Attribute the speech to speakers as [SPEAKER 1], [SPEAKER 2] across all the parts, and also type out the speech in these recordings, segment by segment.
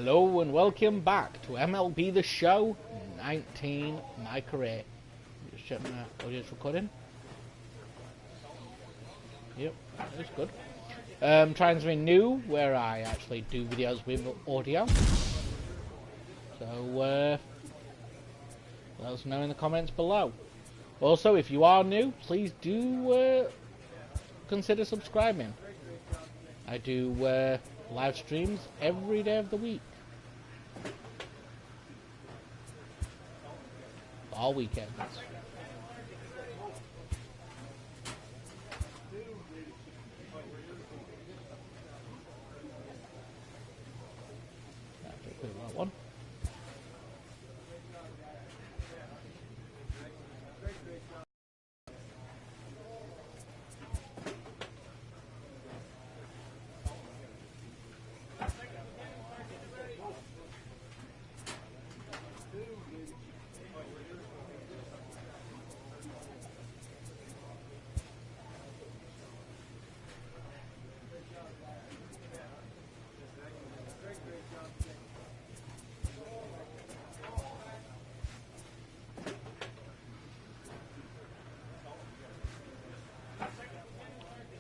[SPEAKER 1] Hello and welcome back to MLB The Show 19, my career. Just check my audio's recording. Yep, that's good. Trying something new where I actually do videos with audio. So, let us know in the comments below. Also, if you are new, please do consider subscribing. I do live streams every day of the week. All weekends. That one.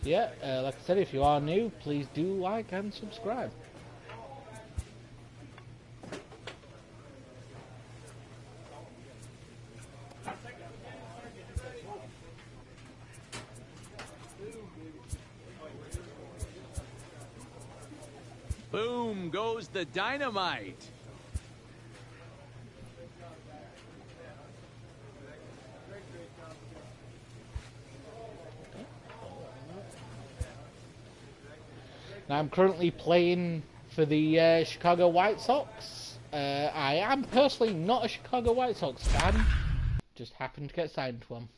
[SPEAKER 1] Yeah, like I said, if you are new, please do like and subscribe.
[SPEAKER 2] Boom goes the dynamite.
[SPEAKER 1] Now, I'm currently playing for the Chicago White Sox. I am personally not a Chicago White Sox fan. Just happened to get signed to them.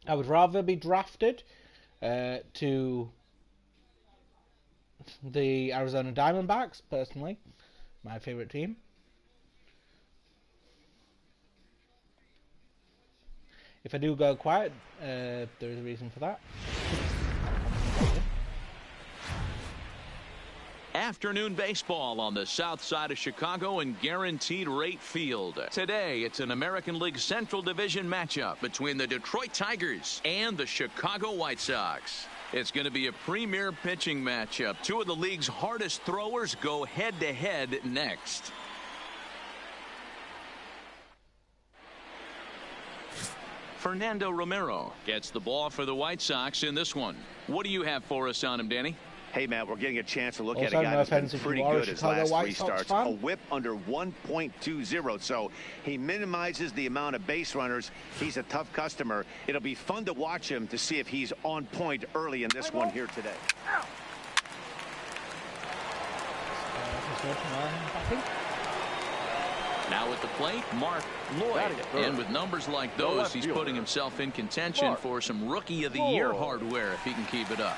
[SPEAKER 1] I would rather be drafted to the Arizona Diamondbacks, personally. My favorite team. If I do go quiet, there is a reason for that.
[SPEAKER 2] Afternoon baseball on the south side of Chicago and Guaranteed Rate Field. Today, it's an American League Central Division matchup between the Detroit Tigers and the Chicago White Sox. It's going to be a premier pitching matchup. Two of the league's hardest throwers go head-to-head next. Fernando Romero gets the ball for the White Sox in this one. What do you have for us on him, Danny?
[SPEAKER 3] Hey, Matt, we're getting a chance to look
[SPEAKER 1] Also,
[SPEAKER 3] at a guy that's been
[SPEAKER 1] if
[SPEAKER 3] pretty
[SPEAKER 1] you are
[SPEAKER 3] good
[SPEAKER 1] a
[SPEAKER 3] his
[SPEAKER 1] Chicago
[SPEAKER 3] last
[SPEAKER 1] White
[SPEAKER 3] three
[SPEAKER 1] Sox
[SPEAKER 3] starts.
[SPEAKER 1] fan.
[SPEAKER 3] A whip under 1.20, so he minimizes the amount of base runners. He's a tough customer. It'll be fun to watch him to see if he's on point early in this one here today.
[SPEAKER 2] Now at the plate, Mark Lloyd. And with numbers like those, he's putting himself in contention for some Rookie of the Year hardware if he can keep it up.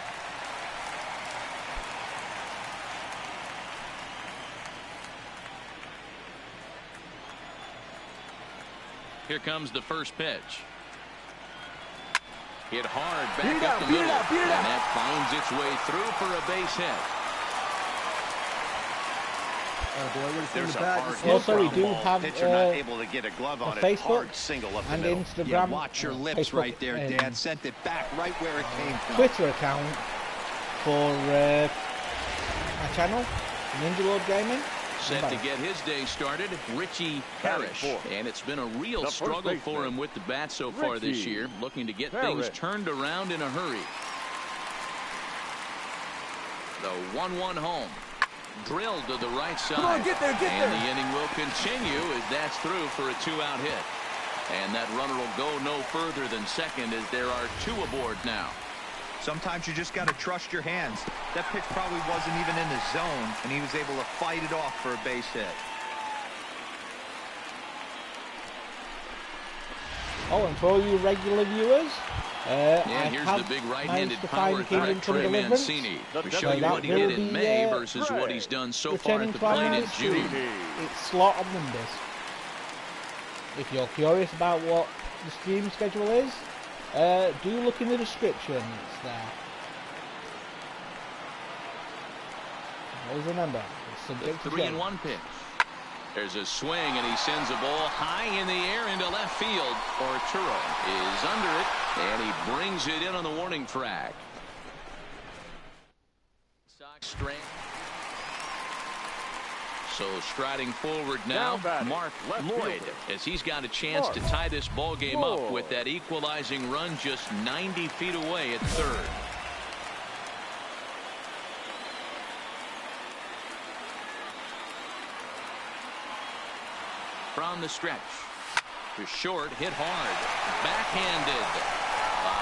[SPEAKER 2] Here comes the first pitch. Hit hard back up the middle. And that finds its way through for a base hit.
[SPEAKER 3] There's a hard hit
[SPEAKER 1] also, we do
[SPEAKER 3] ball.
[SPEAKER 1] have
[SPEAKER 3] Pitcher not able to get a glove on it.
[SPEAKER 1] Facebook
[SPEAKER 3] Hard single up the
[SPEAKER 1] and
[SPEAKER 3] middle.
[SPEAKER 1] Instagram.
[SPEAKER 4] Yeah, watch your lips
[SPEAKER 1] Facebook
[SPEAKER 4] right there, Dad. Sent it back right where it came from.
[SPEAKER 1] Twitter account for my channel, Ninja Lord Gaming.
[SPEAKER 2] Set to get his day started, Richie Parrish. And it's been a real struggle for him with the bat so far this year, looking to get things turned around in a hurry. The 1-1 home. Drilled to the right side.
[SPEAKER 4] Come on, get there, get
[SPEAKER 2] and
[SPEAKER 4] there.
[SPEAKER 2] The inning will continue as that's through for a 2-out hit. And that runner will go no further than second as there are two aboard now.
[SPEAKER 4] Sometimes you just got to trust your hands. That pitch probably wasn't even in the zone, and he was able to fight it off for a base hit.
[SPEAKER 1] Oh, and for all you regular viewers,
[SPEAKER 2] and here's the big right-handed power threat, Trey Mancini. To show you what he did in May versus what he's done so far at the plate in June.
[SPEAKER 1] It's slot on Mondays. If you're curious about what the stream schedule is, do look in the description. It's there. Always remember, it's
[SPEAKER 2] The 3-1 pitch. There's a swing, and he sends a ball high in the air into left field. Arturo is under it, and he brings it in on the warning track. Sox strand. So striding forward now Mark Lloyd, as he's got a chance to tie this ball game up with that equalizing run just 90 feet away at third. From the stretch to short, hit hard, backhanded.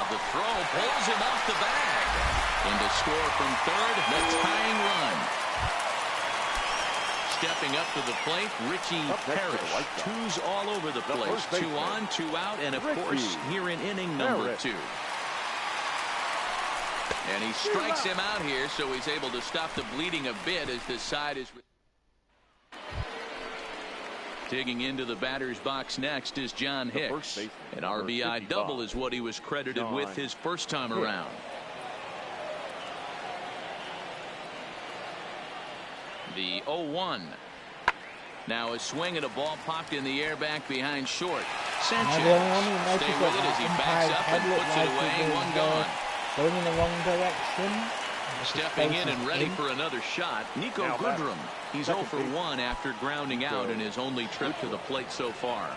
[SPEAKER 2] The throw pulls him off the bag. In to score from third, the tying run. Stepping up to the plate, Richie Parrish. Twos all over the place. 2 on, 2 out, and of course here in inning number 2. And he strikes him out here, so he's able to stop the bleeding a bit as this side is. Digging into the batter's box next is John Hicks. An RBI double is what he was credited with his first time around. The 0-1. Now a swing at a ball popped in the air back behind short. Sanchez stay with it as he backs up and puts it away. 1 gone.
[SPEAKER 1] Going in the wrong direction.
[SPEAKER 2] Stepping in and ready for another shot, Nico Goodrum. He's 0 for 1 after grounding out in his only trip to the plate so far.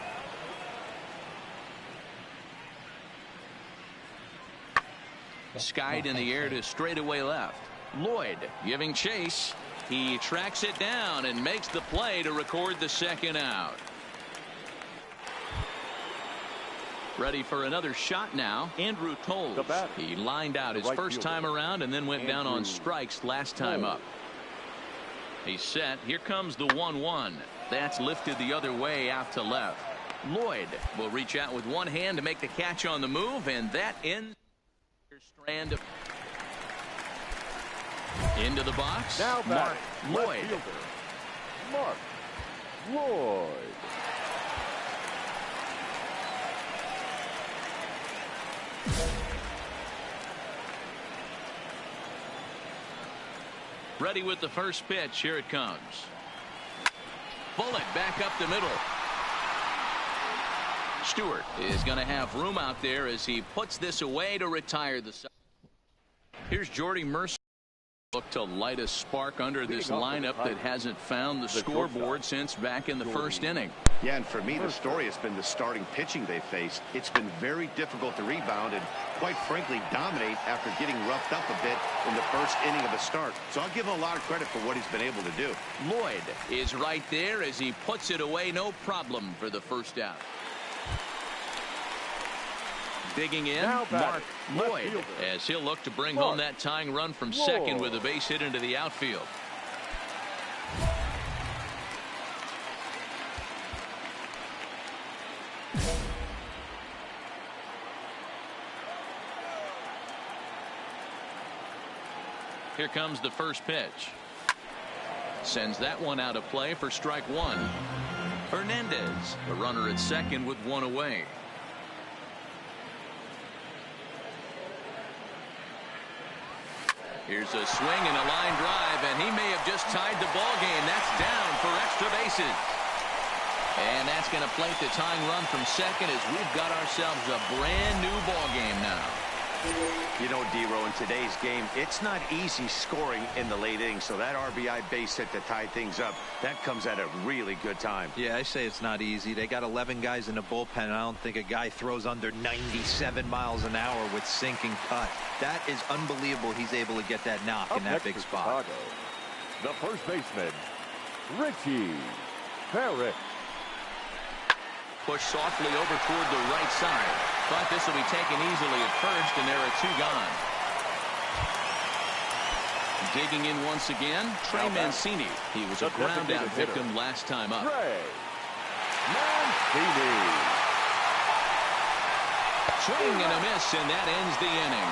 [SPEAKER 2] Skied in the air to straightaway left. Lloyd giving chase. He tracks it down and makes the play to record the second out. Ready for another shot now. Andrew Toles. He lined out his first time around and then went down on strikes last time up. He's set. Here comes the 1-1. That's lifted the other way out to left. Lloyd will reach out with one hand to make the catch on the move, and that ends strand of into the box.
[SPEAKER 5] Now
[SPEAKER 2] Mark Lloyd.
[SPEAKER 5] Mark Lloyd.
[SPEAKER 2] Ready with the first pitch. Here it comes. Bullet back up the middle. Stewart is going to have room out there as he puts this away to retire the side. Here's Jordy Mercer. Look to light a spark under this lineup that hasn't found the scoreboard since back in the first inning.
[SPEAKER 3] Yeah, and for me, the story has been the starting pitching they faced. It's been very difficult to rebound and, quite frankly, dominate after getting roughed up a bit in the first inning of a start. So I'll give him a lot of credit for what he's been able to do.
[SPEAKER 2] Lloyd is right there as he puts it away, no problem for the first out. Digging in, Mark Lloyd, as he'll look to bring home that tying run from second with a base hit into the outfield. Here comes the first pitch. Sends that one out of play for strike 1. Hernandez, the runner at second with one away. Here's a swing and a line drive, and he may have just tied the ball game. That's down for extra bases. And that's going to plate the tying run from second as we've got ourselves a brand new ball game now.
[SPEAKER 3] You know, D-Row, in today's game, it's not easy scoring in the late innings, so that RBI base hit to tie things up, that comes at a really good time.
[SPEAKER 4] Yeah, I say it's not easy. They got 11 guys in the bullpen, and I don't think a guy throws under 97 miles an hour with sinking cut. That is unbelievable he's able to get that knock in that big spot.
[SPEAKER 5] Chicago, the first baseman, Richie Parrish.
[SPEAKER 2] Push softly over toward the right side. But this will be taken easily at first, and there are 2 gone. Digging in once again, Trey Mancini. He was a ground out victim last time up.
[SPEAKER 5] Trey Mancini.
[SPEAKER 2] Swing and a miss, and that ends the inning.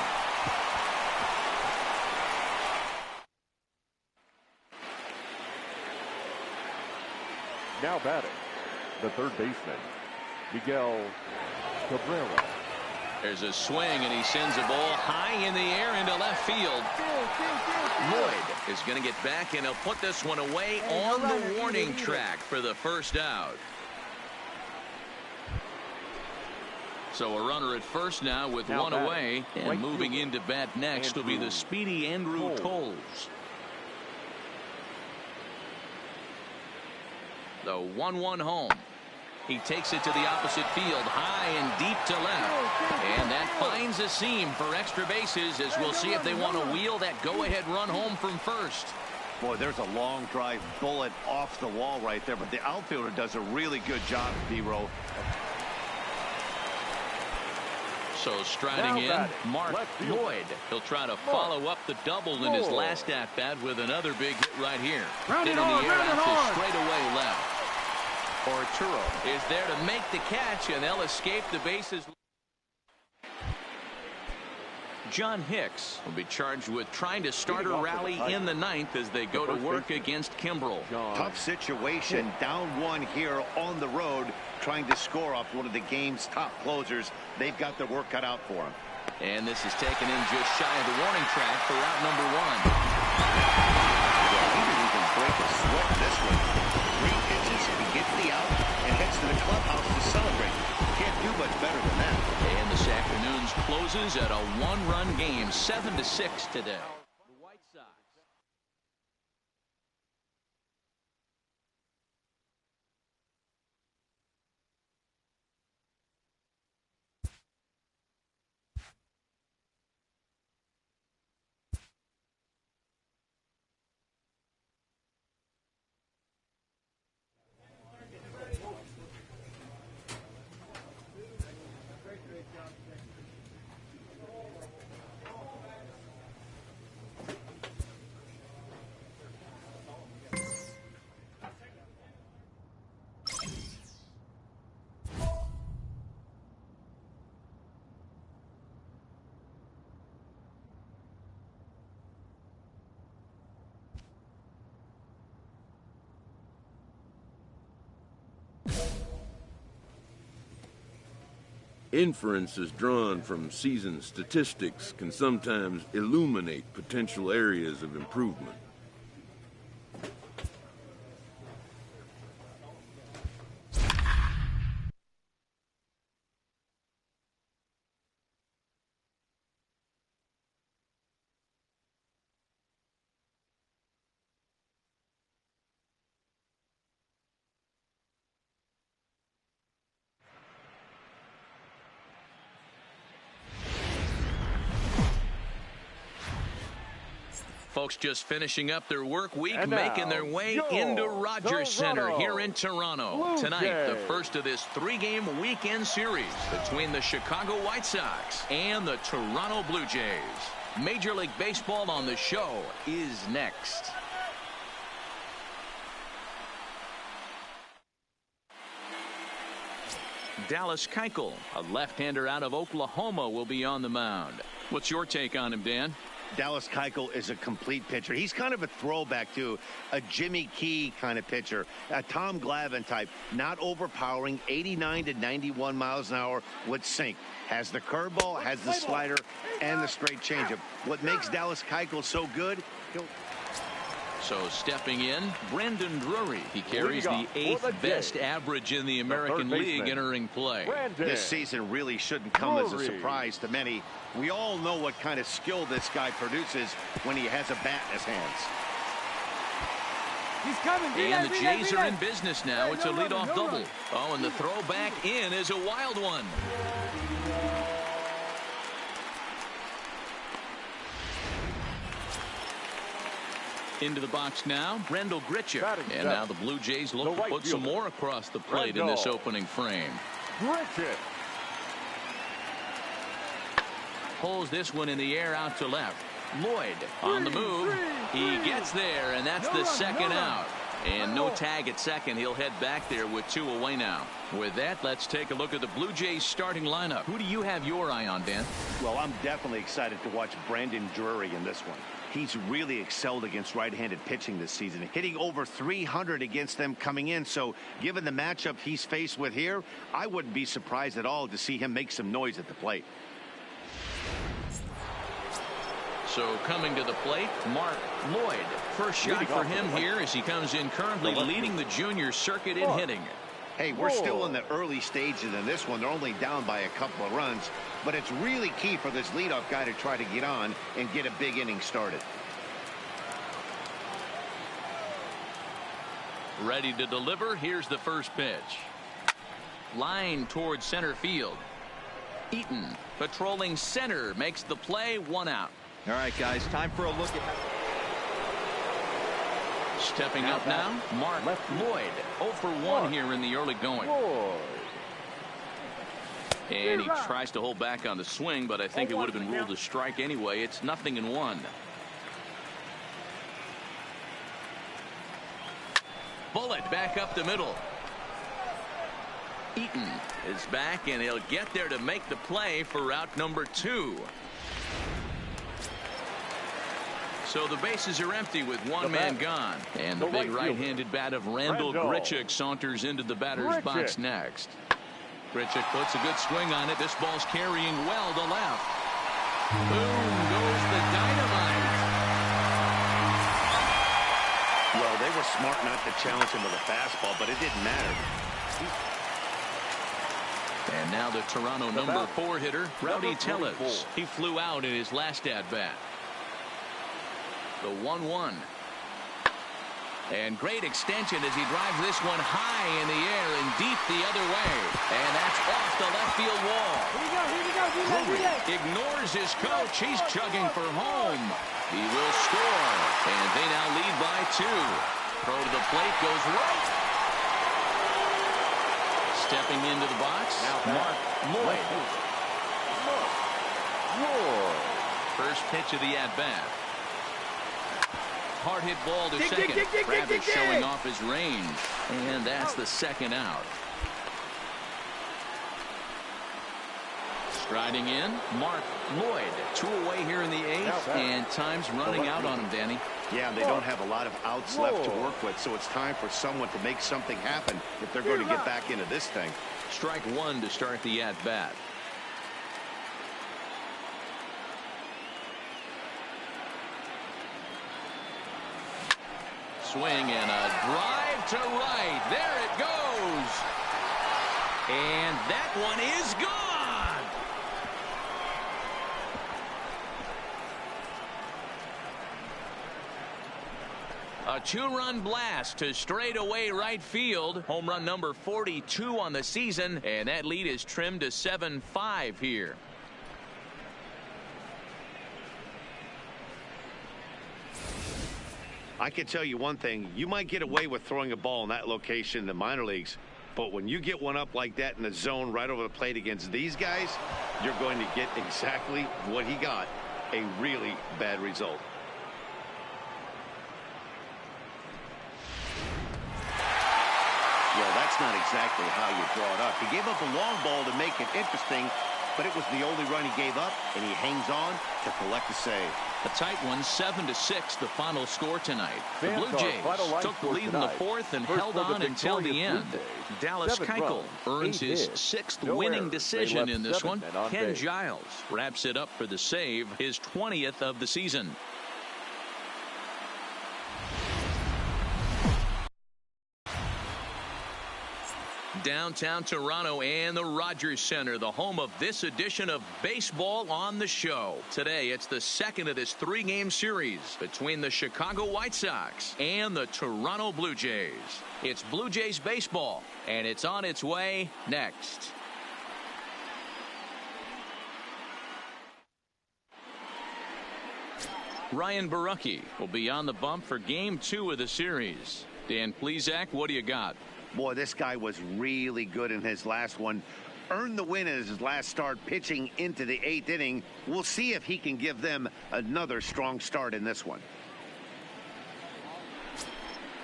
[SPEAKER 5] Now batting, the third baseman, Miguel Cabrera.
[SPEAKER 2] There's a swing, and he sends a ball high in the air into left field. Lloyd is going to get back, and he'll put this one away on the warning track for the first out. So a runner at first now with one away, and moving into bat next will be the speedy Andrew Tolles. The 1-1 home. He takes it to the opposite field, high and deep to left. And that finds a seam for extra bases, as we'll see if they want to wheel that go-ahead run home from first.
[SPEAKER 3] Boy, there's a long drive bullet off the wall right there, but the outfielder does a really good job, D-Row.
[SPEAKER 2] So striding in, Mark Lloyd. He'll try to follow up the double in his last at-bat with another big hit right here. Hit in the air out to straightaway left. Arturo is there to make the catch, and they'll escape the bases. John Hicks will be charged with trying to start a rally in the ninth as they go to work against Kimbrel.
[SPEAKER 3] Tough situation, down one here on the road, trying to score off one of the game's top closers. They've got their work cut out for them.
[SPEAKER 2] And this is taken in just shy of the warning track for out number one.
[SPEAKER 3] Well, he didn't even break a sweat in this one. 3 pitches, he gets the out and heads to the clubhouse to celebrate. Can't do much better than that.
[SPEAKER 2] And this afternoon's closes at a 1-run game, 7-6 today. The White Sox.
[SPEAKER 6] Inferences drawn from season statistics can sometimes illuminate potential areas of improvement.
[SPEAKER 2] Folks just finishing up their work week, making their way into Rogers Center here in Toronto. Tonight, the first of this 3-game weekend series between the Chicago White Sox and the Toronto Blue Jays. Major League Baseball on the show is next. Dallas Keuchel, a left-hander out of Oklahoma, will be on the mound. What's your take on him, Dan?
[SPEAKER 3] Dallas Keuchel is a complete pitcher. He's kind of a throwback to a Jimmy Key kind of pitcher, a Tom Glavine type, not overpowering, 89 to 91 miles an hour with sink. Has the curveball, has the slider, and the straight changeup. What makes Dallas Keuchel so good?
[SPEAKER 2] So stepping in, Brandon Drury. He carries the 8th best average in the American League entering play.
[SPEAKER 3] This season really shouldn't come as a surprise to many. We all know what kind of skill this guy produces when he has a bat in his hands.
[SPEAKER 7] He's coming.
[SPEAKER 2] And the Jays are in business now. It's a leadoff double. Oh, and the throw back in is a wild one. Into the box now, Brendel Gritchick. And now the Blue Jays look to put some more across the plate in this opening frame.
[SPEAKER 5] Gritchick.
[SPEAKER 2] Pulls this one in the air out to left. Lloyd on the move. He gets there, and that's the second out. And no tag at second. He'll head back there with 2 away now. With that, let's take a look at the Blue Jays starting lineup. Who do you have your eye on, Dan?
[SPEAKER 3] Well, I'm definitely excited to watch Brandon Drury in this one. He's really excelled against right-handed pitching this season, hitting over 300 against them coming in. So given the matchup he's faced with here, I wouldn't be surprised at all to see him make some noise at the plate.
[SPEAKER 2] So coming to the plate, Mark Lloyd. First shot for him here as he comes in currently leading the junior circuit in hitting.
[SPEAKER 3] Hey, we're still in the early stages in this one. They're only down by a couple of runs, but it's really key for this leadoff guy to try to get on and get a big inning started.
[SPEAKER 2] Ready to deliver. Here's the first pitch. Line towards center field. Eaton patrolling center makes the play, 1 out.
[SPEAKER 4] All right, guys, time for a look at.
[SPEAKER 2] Stepping up now, Mark Lloyd. 0 for 1 here in the early going. And he tries to hold back on the swing, but I think it would have been ruled a strike anyway. It's 0-1. Bullet back up the middle. Eaton is back, and he'll get there to make the play for out number 2. So the bases are empty with one man gone. And the big right-handed bat of Randall Grichuk saunters into the batter's box next. Grichuk puts a good swing on it. This ball's carrying well to left. Boom goes the dynamite.
[SPEAKER 3] Well, they were smart not to challenge him with a fastball, but it didn't matter.
[SPEAKER 2] And now the Toronto number 4 hitter, Rowdy Tellez. He flew out in his last at-bat. The 1-1. And great extension as he drives this one high in the air and deep the other way. And that's off the left field wall. Drury ignores his coach. He's chugging for home. He will score. And they now lead by 2. Throw to the plate goes right. Stepping into the box, Mark Lloyd. First pitch of the at-bat. Hard hit ball to second. Travis showing off his range. And that's the 2nd out. Striding in, Mark Lloyd. 2 away here in the 8th. And time's running out on him, Danny.
[SPEAKER 3] Yeah, they don't have a lot of outs left to work with, so it's time for someone to make something happen if they're going to get back into this thing.
[SPEAKER 2] Strike 1 to start the at-bat. Swing and a drive to right. There it goes. And that one is gone. A 2-run blast to straightaway right field. Home run number 42 on the season. And that lead is trimmed to 7-5 here.
[SPEAKER 3] I can tell you one thing. You might get away with throwing a ball in that location in the minor leagues, but when you get one up like that in the zone right over the plate against these guys, you're going to get exactly what he got, a really bad result. Well, that's not exactly how you draw it up. He gave up a long ball to make it interesting, but it was the only run he gave up, and he hangs on to collect a save.
[SPEAKER 2] A tight one, 7-6, the final score tonight. The Blue Jays took the lead in the 4th and held on until the end. Dallas Keuchel earns his 6th winning decision in this one. Ken Giles wraps it up for the save, his 20th of the season. Downtown Toronto and the Rogers Center, the home of this edition of Baseball on the Show. Today, it's the 2nd of this 3-game series between the Chicago White Sox and the Toronto Blue Jays. It's Blue Jays baseball, and it's on its way next. Ryan Borucki will be on the bump for Game 2 of the series. Dan Plesac, what do you got?
[SPEAKER 3] Boy, this guy was really good in his last one. Earned the win in his last start, pitching into the 8th inning. We'll see if he can give them another strong start in this one.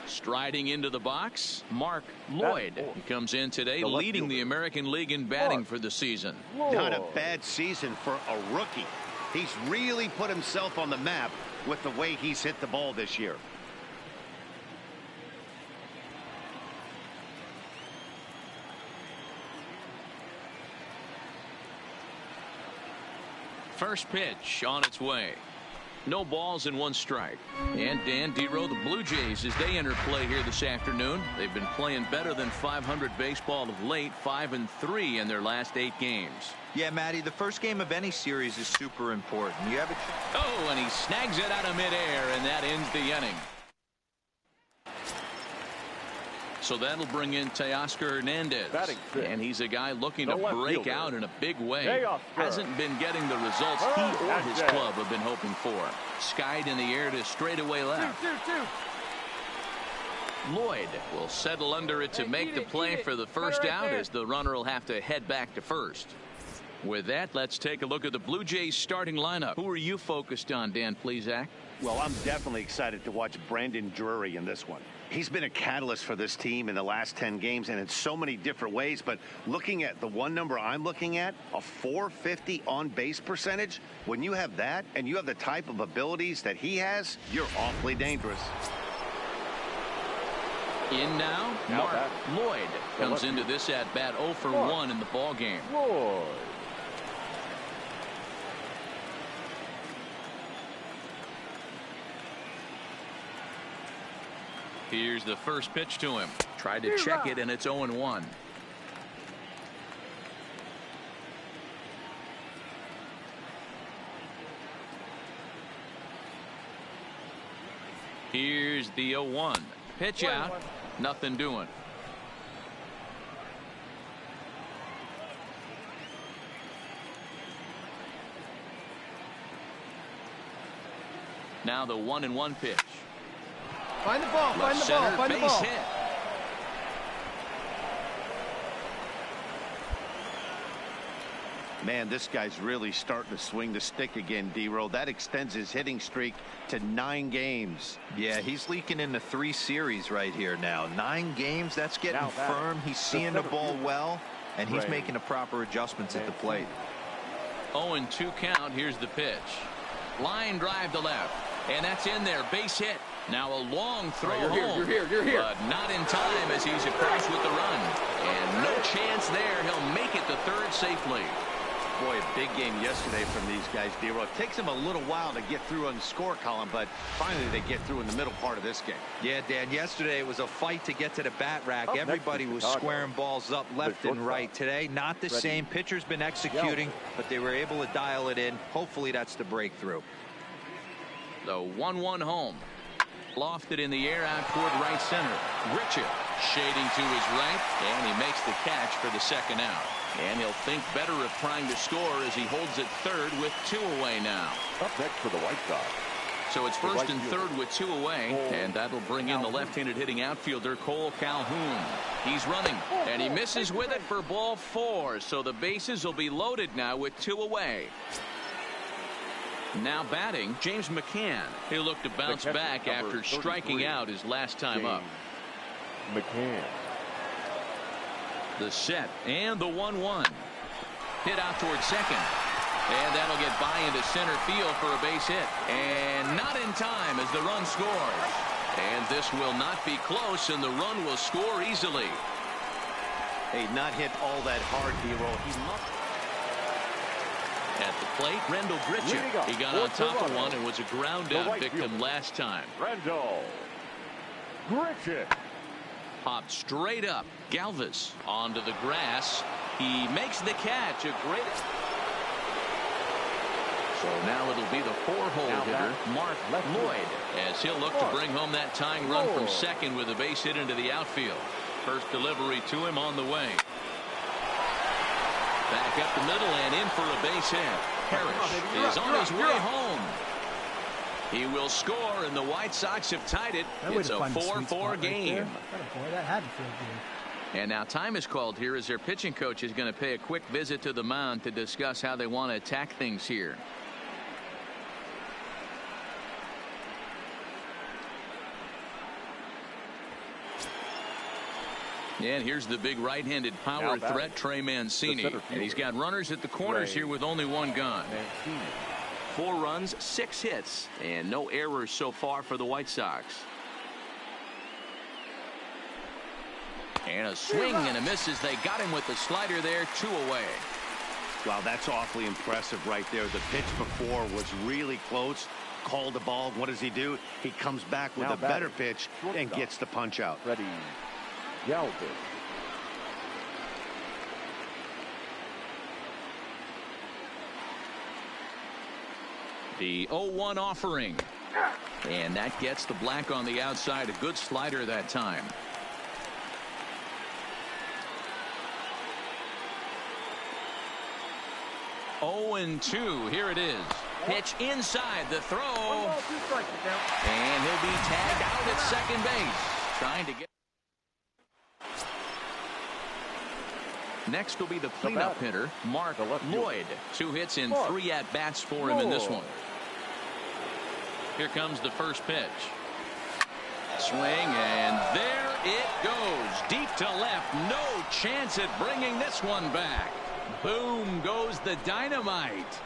[SPEAKER 2] Striding into the box, Mark Lloyd. He comes in today leading the American League in batting for the season.
[SPEAKER 3] Not a bad season for a rookie. He's really put himself on the map with the way he's hit the ball this year.
[SPEAKER 2] First pitch on its way. No balls and 1 strike. And Dan Dero, the Blue Jays, as they enter play here this afternoon, they've been playing better than .500 baseball of late, 5-3 in their last 8 games.
[SPEAKER 4] Yeah, Matty, the first game of any series is super important. You have a
[SPEAKER 2] Oh, and he snags it out of midair, and that ends the inning. So that'll bring in Teoscar Hernandez. And he's a guy looking to break out in a big way. Hasn't been getting the results he or his club have been hoping for. Skied in the air to straightaway left. Lloyd will settle under it to make the play for the first out, as the runner will have to head back to first. With that, let's take a look at the Blue Jays starting lineup. Who are you focused on, Dan Plesac?
[SPEAKER 3] Well, I'm definitely excited to watch Brandon Drury in this one. He's been a catalyst for this team in the last 10 games and in so many different ways. But looking at the one number I'm looking at, a .450 on base percentage, when you have that and you have the type of abilities that he has, you're awfully dangerous.
[SPEAKER 2] In now, Mark Lloyd comes into this at bat 0 for 1 in the ball game. Here's the first pitch to him. Tried to check it, and it's 0-1. Here's the 0-1. Pitch out. Nothing doing. Now the 1-1 pitch.
[SPEAKER 7] Find the ball, find the ball, find the ball.
[SPEAKER 2] Hit.
[SPEAKER 3] Man, this guy's really starting to swing the stick again, Dero. That extends his hitting streak to 9 games.
[SPEAKER 4] Yeah, he's leaking into 3 series right here now. 9 games, that's getting firm. He's seeing the ball well, and he's making the proper adjustments at the plate.
[SPEAKER 2] 0-2 count. Here's the pitch. Line drive to left, and that's in there. Base hit. Now a long throw home.
[SPEAKER 7] You're here.
[SPEAKER 2] But not in time, as he's across with the run. And no chance there. He'll make it to third safely.
[SPEAKER 3] Boy, a big game yesterday from these guys, Dero. It takes them a little while to get through on the score column, but finally they get through in the middle part of this game.
[SPEAKER 4] Yeah, Dan, yesterday it was a fight to get to the bat rack. Everybody was squaring balls up left and right. Today, not the same. Pitcher's been executing, but they were able to dial it in. Hopefully that's the breakthrough.
[SPEAKER 2] The 1-1 home. Lofted in the air out toward right center. Richard shading to his right, and he makes the catch for the second out. And he'll think better of trying to score as he holds it third with 2 away now.
[SPEAKER 5] Up next for the White Sox.
[SPEAKER 2] So it's first and third with 2 away, and that'll bring in the left-handed hitting outfielder Cole Calhoun. He's running, and he misses with it for ball 4. So the bases will be loaded now with 2 away. Now batting, James McCann. He'll look to bounce back after striking out his last time up.
[SPEAKER 5] McCann.
[SPEAKER 2] The set and the 1-1. Hit out towards second. And that'll get by into center field for a base hit. And not in time as the run scores. And this will not be close, and the run will score easily.
[SPEAKER 3] Hey, not hit all that hard, Dero. He's not.
[SPEAKER 2] At the plate, Rendell Gritcher. He got on top of one and was a ground out victim last time.
[SPEAKER 5] Rendell Gritcher.
[SPEAKER 2] Popped straight up. Galvis onto the grass. He makes the catch. A great. So now it'll be the 4-hole hitter, Mark Lloyd, as he'll look to bring home that tying run from second with a base hit into the outfield. First delivery to him on the way. Back up the middle and in for a base hit. Parrish is on his way home. He will score, and the White Sox have tied it. It's a 4-4 game. And now time is called here as their pitching coach is going to pay a quick visit to the mound to discuss how they want to attack things here. And here's the big right-handed power threat, Trey Mancini. And he's got runners at the corners here with only 1 gone. 4 runs, 6 hits, and no errors so far for the White Sox. And a swing and a miss as they got him with the slider there, 2 away.
[SPEAKER 3] Wow, that's awfully impressive right there. The pitch before was really close. Called the ball. What does he do? He comes back with a better pitch and gets the punch out.
[SPEAKER 5] Ready. Galvin.
[SPEAKER 2] The 0-1 offering. And that gets the black on the outside. A good slider that time. Oh, 0-2. Here it is. Pitch inside the throw. And he'll be tagged out at second base. Trying to get. Next will be the cleanup hitter, Mark Lloyd. 2 hits and 3 at-bats for him in this one. Here comes the first pitch. Swing, and there it goes. Deep to left. No chance at bringing this one back. Boom goes the dynamite.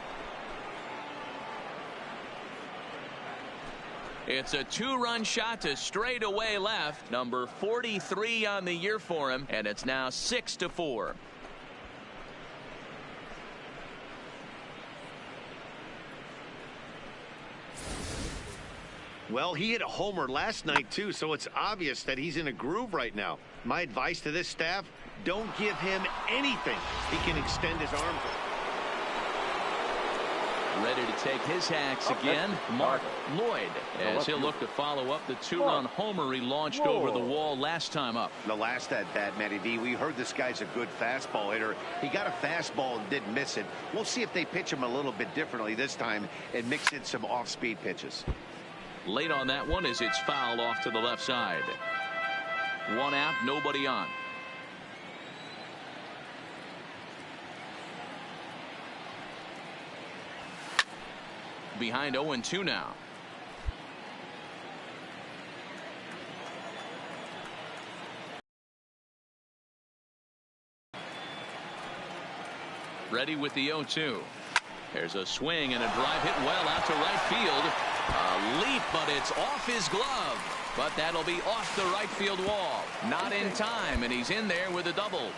[SPEAKER 2] It's a 2-run shot to straightaway left. Number 43 on the year for him, and it's now 6-4.
[SPEAKER 3] Well, he hit a homer last night, too, so it's obvious that he's in a groove right now. My advice to this staff, don't give him anything he can extend his arm for.
[SPEAKER 2] Ready to take his hacks again, Mark Lloyd, as he'll look to follow up the 2-run homer he launched over the wall last time up.
[SPEAKER 3] The last at bat, Matty V, we heard this guy's a good fastball hitter. He got a fastball and didn't miss it. We'll see if they pitch him a little bit differently this time and mix in some off-speed pitches.
[SPEAKER 2] Late on that one as it's fouled off to the left side. 1 out, nobody on. Behind 0-2 now. Ready with the 0-2. There's a swing and a drive hit well out to right field. A leap, but it's off his glove. But that'll be off the right field wall. Not in time, and he's in there with a double.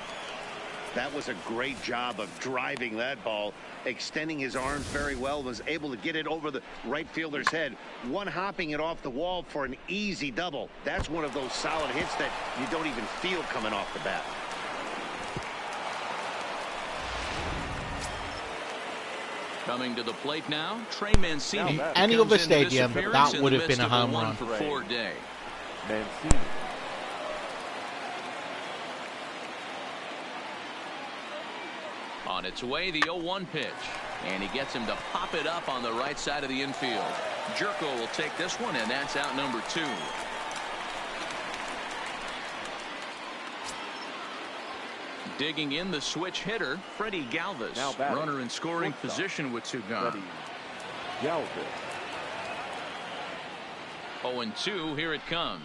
[SPEAKER 3] That was a great job of driving that ball, extending his arms very well, was able to get it over the right fielder's head, one-hopping it off the wall for an easy double. That's one of those solid hits that you don't even feel coming off the bat.
[SPEAKER 2] Coming to the plate now, Trey Mancini.
[SPEAKER 1] In any other stadium, that would have been a home run.
[SPEAKER 2] For 4 day.
[SPEAKER 5] Mancini.
[SPEAKER 2] On its way, the 0-1 pitch. And he gets him to pop it up on the right side of the infield. Jerko will take this one, and that's out number 2. Digging in the switch hitter, Freddie Galvis. Runner in scoring position with 2 gone. 0-2, here it comes.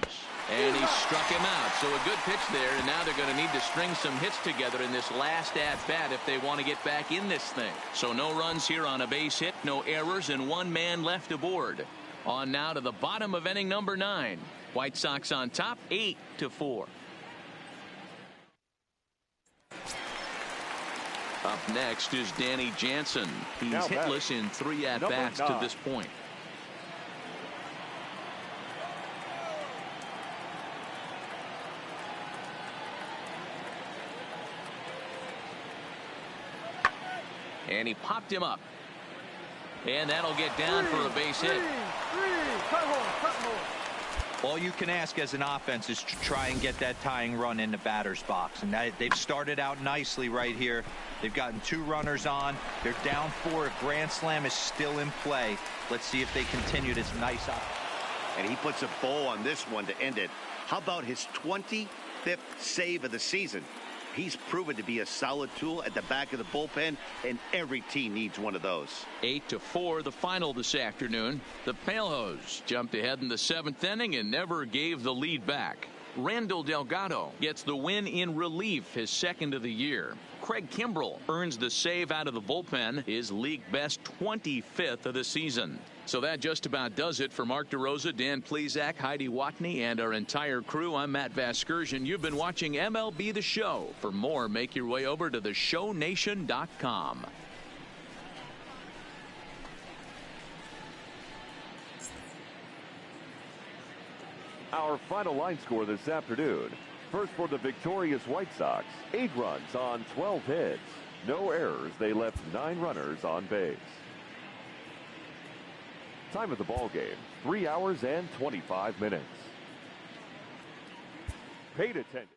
[SPEAKER 2] And he struck him out. So a good pitch there, and now they're going to need to string some hits together in this last at-bat if they want to get back in this thing. So no runs here on a base hit, no errors, and 1 man left aboard. On now to the bottom of inning number 9. White Sox on top, 8-4. Up next is Danny Jansen. He's hitless in 3 at-bats to this point. And he popped him up. And that'll get down for a base hit.
[SPEAKER 4] All you can ask as an offense is to try and get that tying run in the batter's box. And they've started out nicely right here. They've gotten 2 runners on. They're down 4. A grand slam is still in play. Let's see if they continue this nice up.
[SPEAKER 3] And he puts a bow on this one to end it. How about his 25th save of the season? He's proven to be a solid tool at the back of the bullpen, and every team needs one of those.
[SPEAKER 2] 8-4, the final this afternoon. The Palehose jumped ahead in the 7th inning and never gave the lead back. Randall Delgado gets the win in relief, his second of the year. Craig Kimbrell earns the save out of the bullpen, his league best 25th of the season. So that just about does it for Mark DeRosa, Dan Plesac, Heidi Watney, and our entire crew. I'm Matt Vasgersian. You've been watching MLB The Show. For more, make your way over to theshownation.com.
[SPEAKER 5] Our final line score this afternoon. First for the victorious White Sox, 8 runs on 12 hits. No errors. They left 9 runners on base. Time of the ball game, 3 hours and 25 minutes. Paid attendance.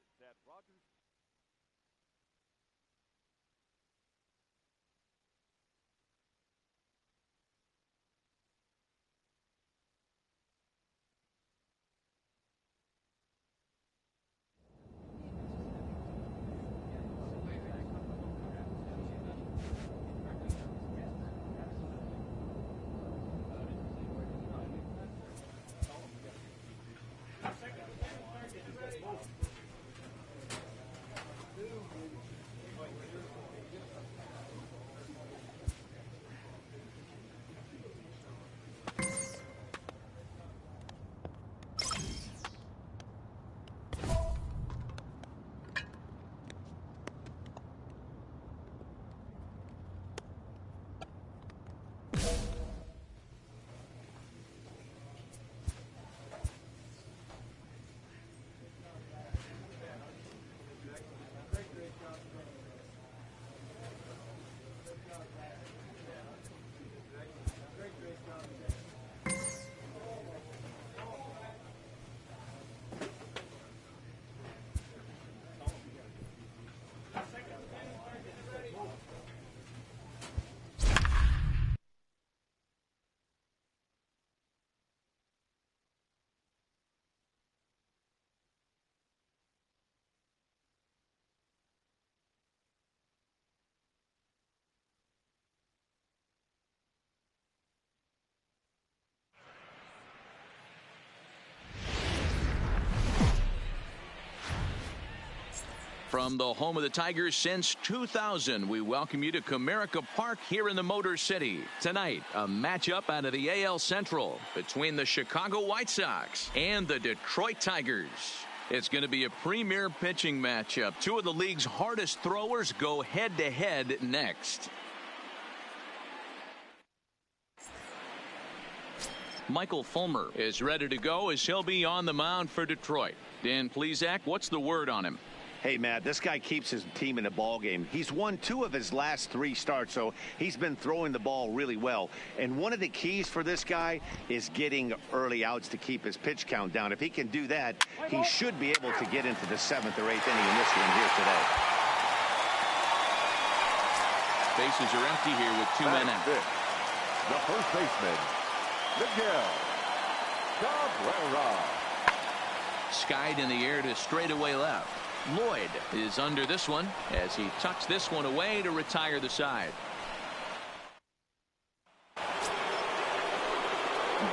[SPEAKER 2] From the home of the Tigers since 2000, we welcome you to Comerica Park here in the Motor City. Tonight, a matchup out of the AL Central between the Chicago White Sox and the Detroit Tigers. It's going to be a premier pitching matchup. Two of the league's hardest throwers go head-to-head next. Michael Fulmer is ready to go as he'll be on the mound for Detroit. Dan Plesac, what's the word on him?
[SPEAKER 3] Hey, Matt, this guy keeps his team in a ball game. He's won 2 of his last 3 starts, so he's been throwing the ball really well. And one of the keys for this guy is getting early outs to keep his pitch count down. If he can do that, he should be able to get into the 7th or 8th inning in this one here today.
[SPEAKER 2] Bases are empty here with 2 men out.
[SPEAKER 5] The first baseman, Miguel Cabrera.
[SPEAKER 2] Skied in the air to straightaway left. Lloyd is under this one as he tucks this one away to retire the side.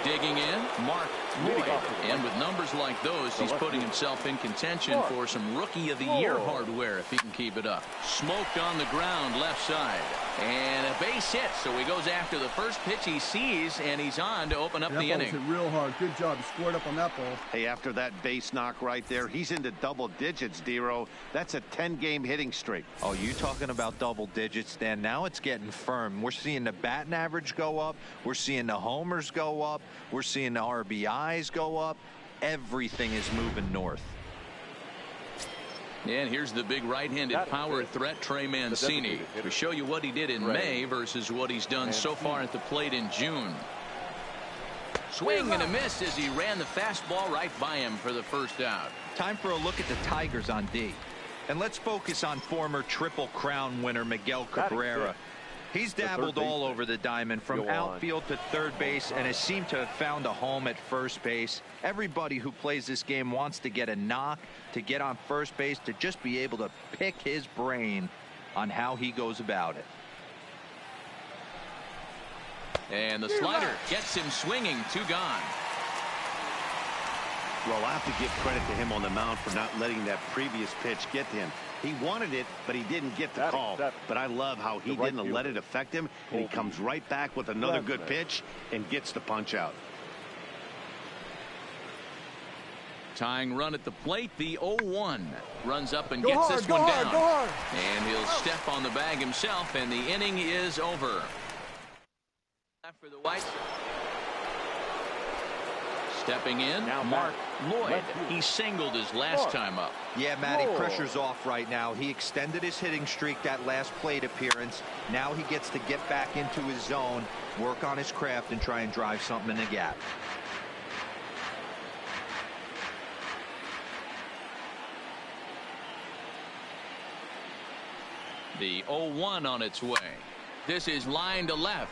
[SPEAKER 2] Digging in, Mark Lloyd. And with numbers like those, he's putting himself in contention for some Rookie of the Year hardware if he can keep it up. Smoked on the ground left side. And a base hit, so he goes after the first pitch he sees, and he's on to open up the inning.
[SPEAKER 7] Hit real hard. Good job. He scored up on that ball.
[SPEAKER 3] Hey, after that base knock right there, he's into double digits, Dero. That's a 10-game hitting streak.
[SPEAKER 4] Oh, you talking about double digits, Dan? Now it's getting firm. We're seeing the batting average go up. We're seeing the homers go up. We're seeing the RBIs go up. Everything is moving north.
[SPEAKER 2] And here's the big right-handed power threat, Trey Mancini, to show you what he did in May versus what he's done so far at the plate in June. Swing and a miss as he ran the fastball right by him for the first out.
[SPEAKER 4] Time for a look at the Tigers on D. And let's focus on former Triple Crown winner Miguel Cabrera. He's dabbled all over the diamond from outfield to third base and has seemed to have found a home at first base. Everybody who plays this game wants to get a knock, to get on first base, to just be able to pick his brain on how he goes about it.
[SPEAKER 2] And the slider gets him swinging. 2 gone.
[SPEAKER 3] Well, I'll have to give credit to him on the mound for not letting that previous pitch get to him. He wanted it, but he didn't get the call. But I love how he didn't let it affect him, and he comes right back with another good pitch and gets the punch out.
[SPEAKER 2] Tying run at the plate, the 0-1. Runs up and gets this one down. And he'll step on the bag himself, and the inning is over. For the White Sox. Stepping in, Mark Lloyd. He singled his last time up.
[SPEAKER 4] Yeah, Matty, pressure's off right now. He extended his hitting streak that last plate appearance. Now he gets to get back into his zone, work on his craft, and try and drive something in the gap.
[SPEAKER 2] The 0-1 on its way. This is line to left.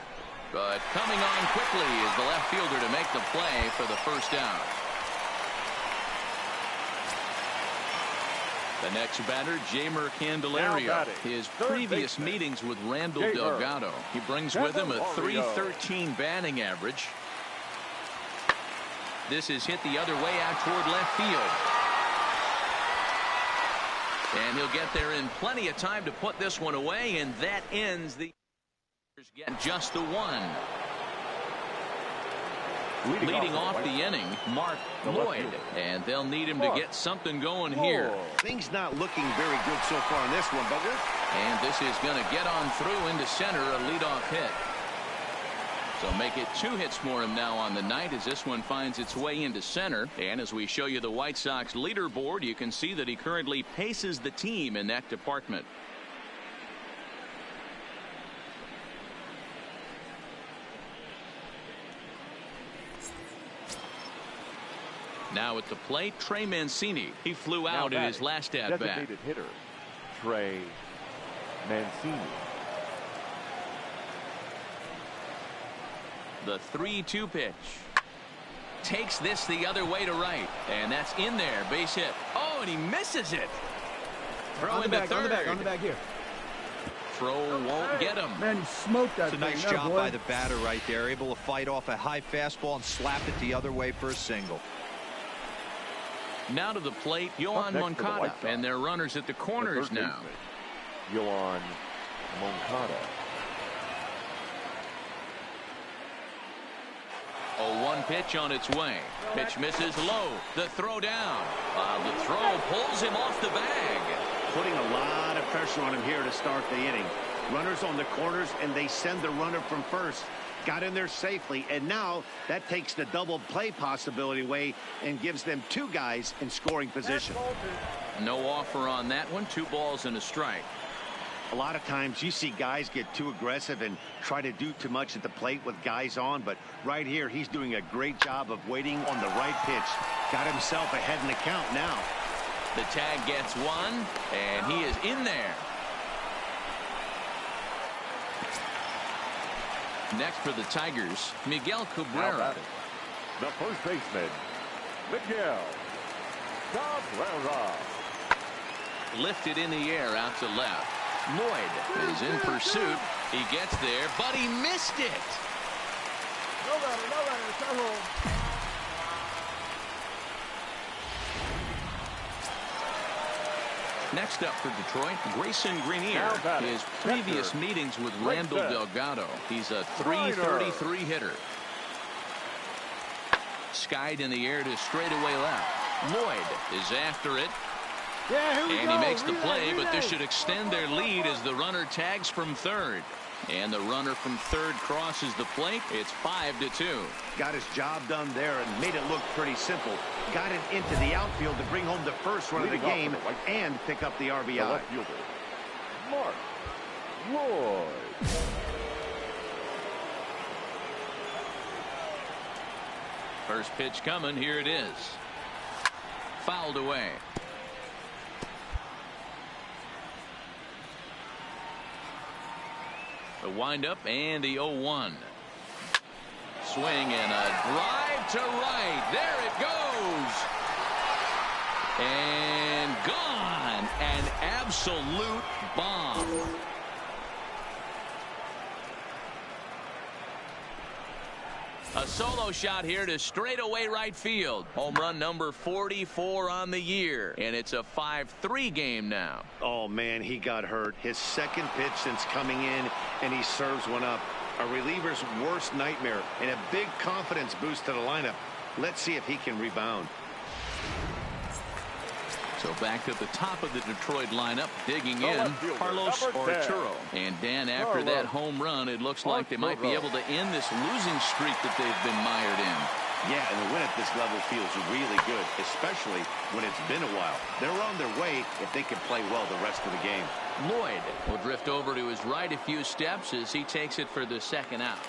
[SPEAKER 2] But coming on quickly is the left fielder to make the play for the first down. The next batter, Jamer Candelario. His previous meetings with Randall Delgado. He brings with him a .313 batting average. This is hit the other way out toward left field. And he'll get there in plenty of time to put this one away, and that ends the get just the one. Leading off the inning, Mark Lloyd, and they'll need him to get something going here.
[SPEAKER 3] Things not looking very good so far in this one, but
[SPEAKER 2] and this is going to get on through into center, a leadoff hit. So make it 2 hits for him now on the night as this one finds its way into center. And as we show you the White Sox leaderboard, you can see that he currently paces the team in that department. Now at the plate, Trey Mancini. He flew out in his last at-bat.
[SPEAKER 5] Designated hitter, Trey Mancini.
[SPEAKER 2] The 3-2 pitch. Takes this the other way to right. And that's in there. Base hit. Oh, and he misses it. Throw into third.
[SPEAKER 7] On the bag here.
[SPEAKER 2] Throw won't get him.
[SPEAKER 7] Man, he smoked that
[SPEAKER 4] It's a nice job by the batter right there. Able to fight off a high fastball and slap it the other way for a single.
[SPEAKER 2] Now to the plate, Yohan Moncada. And their runners at the corners now.
[SPEAKER 5] Yohan Moncada.
[SPEAKER 2] 0-1 pitch on its way. Pitch misses low. The throw down. The throw pulls him off the bag.
[SPEAKER 3] putting a lot of pressure on him here to start the inning. Runners on the corners, and they send the runner from first. Got in there safely, and now that takes the double play possibility away and gives them two guys in scoring position.
[SPEAKER 2] No offer on that one. 2 balls and a strike.
[SPEAKER 3] A lot of times you see guys get too aggressive and try to do too much at the plate with guys on, but right here he's doing a great job of waiting on the right pitch. Got himself ahead in the count now.
[SPEAKER 2] The tag gets one, and he is in there. Next for the Tigers, Miguel Cabrera.
[SPEAKER 5] The first baseman, Miguel Cabrera.
[SPEAKER 2] Lifted in the air out to left. Lloyd is in pursuit. He gets there, but he missed it. Next up for Detroit, Grayson Greenier. His previous meetings with Randall Delgado. He's a .333 hitter. Skied in the air to straightaway left. Lloyd is after it. And he makes the play, but this should extend their lead as the runner tags from third. And the runner from third crosses the plate. It's 5-2.
[SPEAKER 3] Got his job done there and made it look pretty simple. Got it into the outfield to bring home the first run of the game and pick up the RBI.
[SPEAKER 5] The left fielder, Mark Lloyd.
[SPEAKER 2] First pitch coming. Here it is. Fouled away. The windup and the 0-1. Swing and a drive to right. There it goes. And gone. An absolute bomb. A solo shot here to straightaway right field. Home run number 44 on the year, and it's a 5-3 game now.
[SPEAKER 3] Oh, man, he got hurt. His second pitch since coming in, and he serves one up. A reliever's worst nightmare, and a big confidence boost to the lineup. Let's see if he can rebound.
[SPEAKER 2] So back at the top of the Detroit lineup, digging in, Carlos Arturo. And Dan, after that home run, it looks like they might be able to end this losing streak that they've been mired in.
[SPEAKER 3] Yeah, and the win at this level feels really good, especially when it's been a while. They're on their way if they can play well the rest of the game.
[SPEAKER 2] Lloyd will drift over to his right a few steps as he takes it for the second out.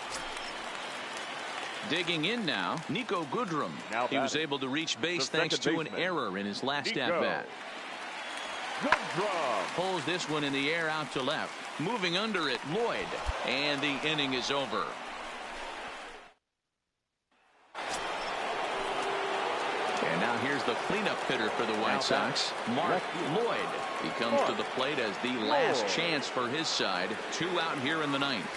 [SPEAKER 2] Digging in now, Nico Goodrum. He was able to reach base thanks to an error in his last at-bat. Pulls this one in the air out to left. Moving under it, Lloyd. And the inning is over. And now here's the cleanup hitter for the White Sox, Mark Lloyd. He comes to the plate as the last chance for his side. 2 out here in the ninth.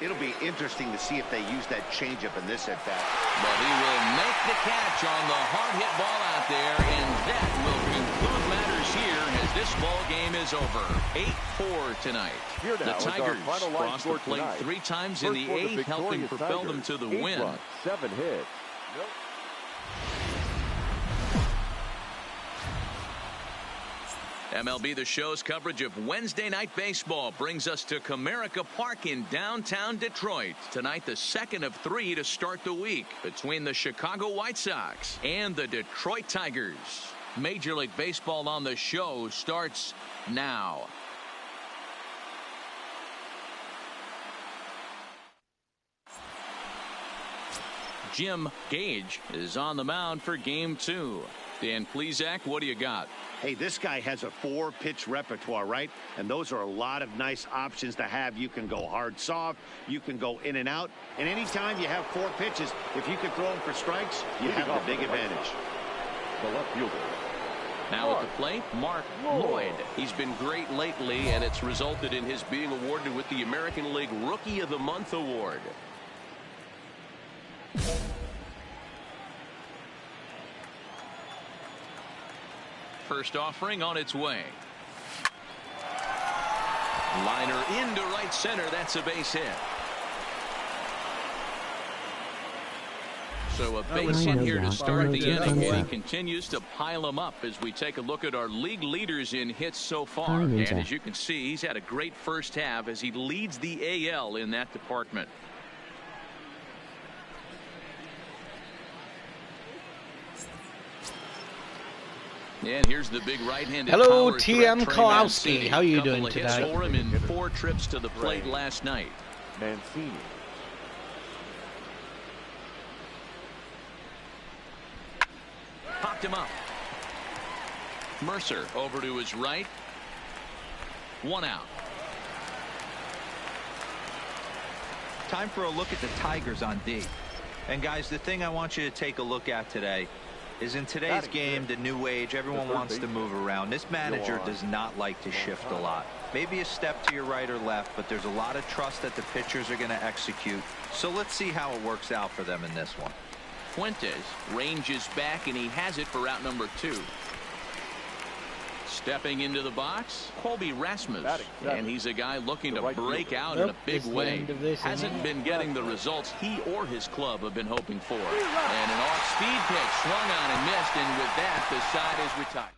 [SPEAKER 3] It'll be interesting to see if they use that changeup in this at-bat.
[SPEAKER 2] But he will make the catch on the hard hit ball out there, and that will conclude matters here as this ball game is over. 8-4 tonight. The Tigers crossed the plate 3 times in the 8th, helping propel them to the win.
[SPEAKER 5] 7 hits.
[SPEAKER 2] MLB The Show's coverage of Wednesday Night Baseball brings us to Comerica Park in downtown Detroit. Tonight, the second of 3 to start the week between the Chicago White Sox and the Detroit Tigers. Major League Baseball on The Show starts now. Jim Gage is on the mound for Game 2. Dan Plesac, what do you got?
[SPEAKER 3] Hey, this guy has a 4-pitch repertoire, right? And those are a lot of nice options to have. You can go hard, soft. You can go in and out. And anytime you have 4 pitches, if you can throw them for strikes, you have the big advantage.
[SPEAKER 5] The left fielder.
[SPEAKER 2] Now at the plate, Mark Lloyd. He's been great lately, and it's resulted in his being awarded with the American League Rookie of the Month award. First offering on its way. Liner into right center. That's a base hit. So a base hit here to start the inning, and he continues to pile them up as we take a look at our league leaders in hits so far. And as you can see, he's had a great first half as he leads the AL in that department. And here's the big right-handed.
[SPEAKER 1] Hello,
[SPEAKER 2] power
[SPEAKER 1] TM
[SPEAKER 2] threat, Trey
[SPEAKER 1] Kowalski.
[SPEAKER 2] Mancini.
[SPEAKER 1] How are you
[SPEAKER 2] Couple
[SPEAKER 1] doing
[SPEAKER 2] of hits
[SPEAKER 1] today?
[SPEAKER 2] for him in 4 trips to the plate last night.
[SPEAKER 5] Mancini.
[SPEAKER 2] Popped him up. Mercer over to his right. 1 out.
[SPEAKER 4] Time for a look at the Tigers on D. And guys, the thing I want you to take a look at today is in today's game, the new age, everyone wants to move around. This manager does not like to shift a lot. Maybe a step to your right or left, but there's a lot of trust that the pitchers are going to execute. So let's see how it works out for them in this one.
[SPEAKER 2] Fuentes ranges back, and he has it for out number 2. Stepping into the box, Colby Rasmus, and he's a guy looking to break out in a big way. Hasn't been getting the results he or his club have been hoping for. And an off-speed pitch swung on and missed, and with that, the side is retired.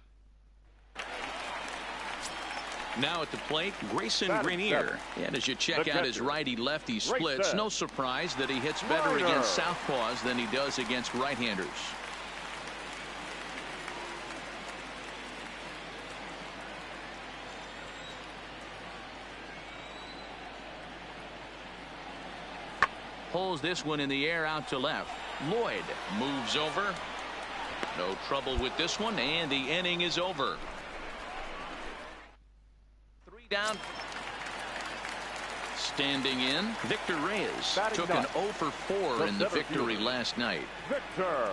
[SPEAKER 2] Now at the plate, Grayson Grenier. And as you check out his righty-lefty splits, no surprise that he hits better against southpaws than he does against right-handers. Pulls this one in the air out to left. Lloyd moves over. No trouble with this one, and the inning is over. 3 down. Standing in, Victor Reyes took an 0 for 4 in the victory last night.
[SPEAKER 5] Victor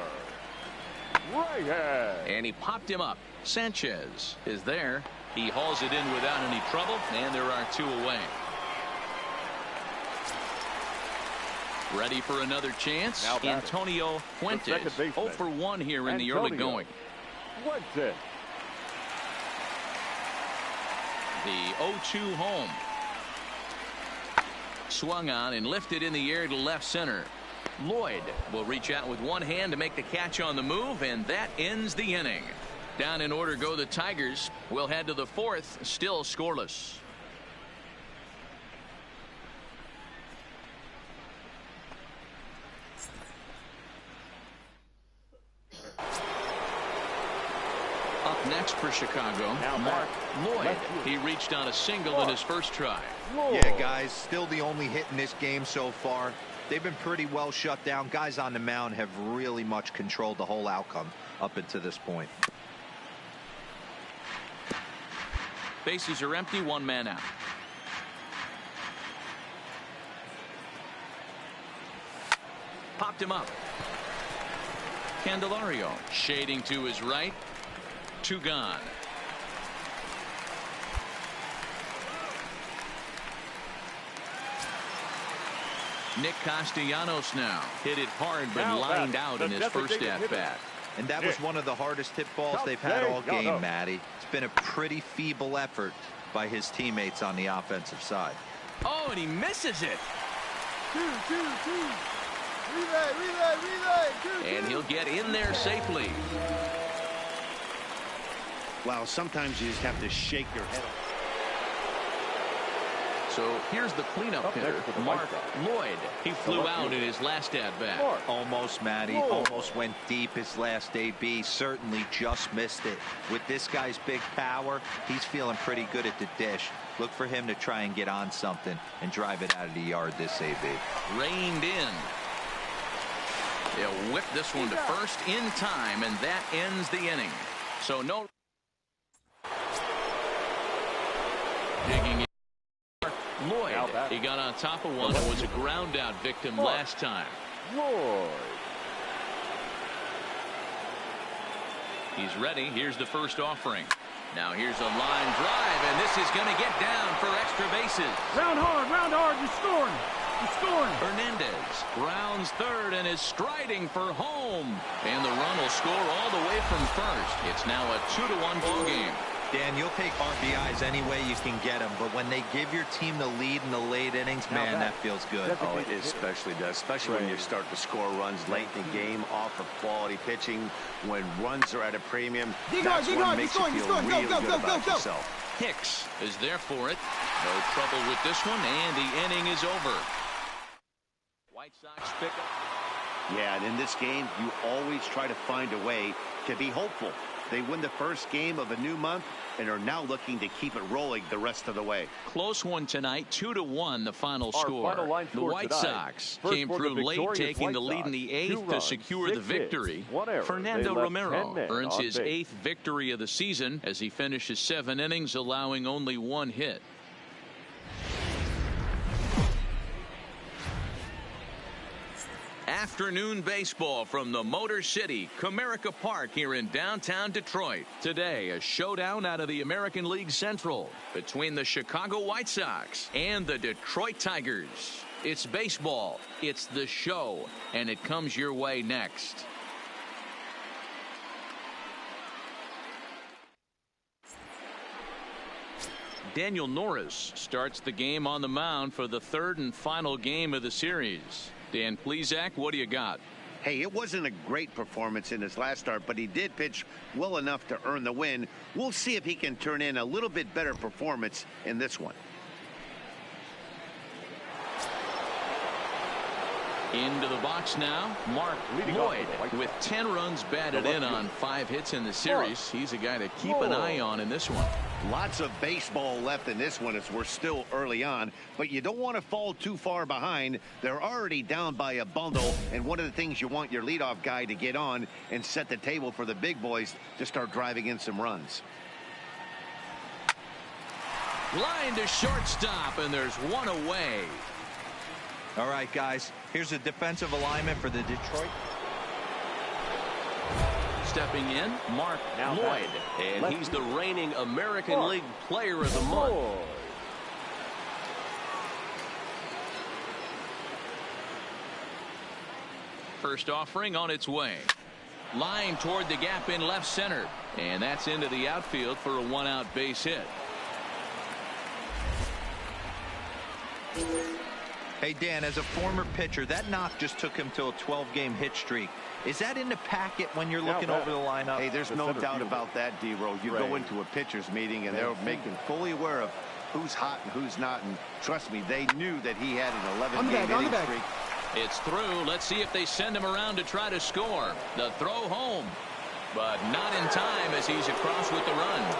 [SPEAKER 5] Reyes.
[SPEAKER 2] And he popped him up. Sanchez is there. He hauls it in without any trouble, and there are 2 away. Ready for another chance?
[SPEAKER 5] Now batting,
[SPEAKER 2] Antonio Fuentes. 0 for 1 here in the early going.
[SPEAKER 5] Fuentes.
[SPEAKER 2] The 0-2 home. Swung on and lifted in the air to left center. Lloyd will reach out with one hand to make the catch on the move, and that ends the inning. Down in order go the Tigers. We'll head to the fourth, still scoreless. Up next for Chicago, Mark Lloyd. He reached on a single in his first try.
[SPEAKER 4] Yeah, guys, still the only hit in this game so far. They've been pretty well shut down. Guys on the mound have really much controlled the whole outcome up until this point.
[SPEAKER 2] Bases are empty, one man out. Popped him up. Candelario shading to his right. 2 gone. Nick Castellanos now hit it hard but lined out in his first at bat.
[SPEAKER 4] And that was one of the hardest hit balls they've had all game, Matty. It's been a pretty feeble effort by his teammates on the offensive side.
[SPEAKER 2] Oh, and he misses it.
[SPEAKER 7] 2. Relay.
[SPEAKER 2] And he'll get in there safely.
[SPEAKER 3] Wow, sometimes you just have to shake your head.
[SPEAKER 2] So here's the cleanup hitter, Mark Lloyd. He flew out in his last at bat.
[SPEAKER 4] Almost, Matty. Almost went deep his last AB. Certainly just missed it. With this guy's big power, he's feeling pretty good at the dish. Look for him to try and get on something and drive it out of the yard this AB.
[SPEAKER 2] Reined in. They'll whip this one to first in time, and that ends the inning. So no. Digging in. Lloyd, he got on top of one and was a ground out victim last time.
[SPEAKER 5] Lloyd.
[SPEAKER 2] He's ready. Here's the first offering. Now here's a line drive, and this is going to get down for extra bases.
[SPEAKER 7] Round hard, you're scoring.
[SPEAKER 2] Hernandez rounds third and is striding for home. And the run will score all the way from first. It's now a 2-1 ball game.
[SPEAKER 4] Dan, you'll take RBIs any way you can get them, but when they give your team the lead in the late innings, man, that feels good.
[SPEAKER 3] Oh, it especially does, especially when you start to score runs late in the game off of quality pitching. When runs are at a premium, that's what makes you feel really good about yourself.
[SPEAKER 2] Hicks is there for it. No trouble with this one, and the inning is over. White Sox pick up.
[SPEAKER 3] Yeah, and in this game, you always try to find a way to be hopeful. They win the first game of a new month and are now looking to keep it rolling the rest of the way.
[SPEAKER 2] Close one tonight, 2-1 the final score. The White Sox came through late, taking the lead in the 8th to secure the victory. Fernando Romero earns his 8th victory of the season as he finishes 7 innings, allowing only 1 hit. Afternoon baseball from the Motor City, Comerica Park here in downtown Detroit. Today, a showdown out of the American League Central between the Chicago White Sox and the Detroit Tigers. It's baseball, it's the show, and it comes your way next. Daniel Norris starts the game on the mound for the 3rd and final game of the series. Dan Plesac, what do you got?
[SPEAKER 3] Hey, it wasn't a great performance in his last start, but he did pitch well enough to earn the win. We'll see if he can turn in a little bit better performance in this one.
[SPEAKER 2] Into the box now, Mark Lloyd with 10 runs batted in on 5 hits in the series. He's a guy to keep an eye on in this one.
[SPEAKER 3] Lots of baseball left in this one as we're still early on, but you don't want to fall too far behind. They're already down by a bundle, and one of the things you want your leadoff guy to get on and set the table for the big boys to start driving in some runs.
[SPEAKER 2] Line to shortstop, and there's one away.
[SPEAKER 4] All right, guys, here's a defensive alignment for the Detroit.
[SPEAKER 2] Stepping in, Mark Lloyd, and he's the reigning American League Player of the Month. First offering on its way. Line toward the gap in left center. And that's into the outfield for a one-out base hit.
[SPEAKER 4] Hey, Dan, as a former pitcher, that knock just took him to a 12-game hit streak. Is that in the packet when you're looking over the lineup?
[SPEAKER 3] Hey, there's no doubt about that, D-Row. You go into a pitcher's meeting, and they're making fully aware of who's hot and who's not. And trust me, they knew that he had an 11-game hitting streak.
[SPEAKER 2] It's through. Let's see if they send him around to try to score. The throw home, but not in time as he's across with the run.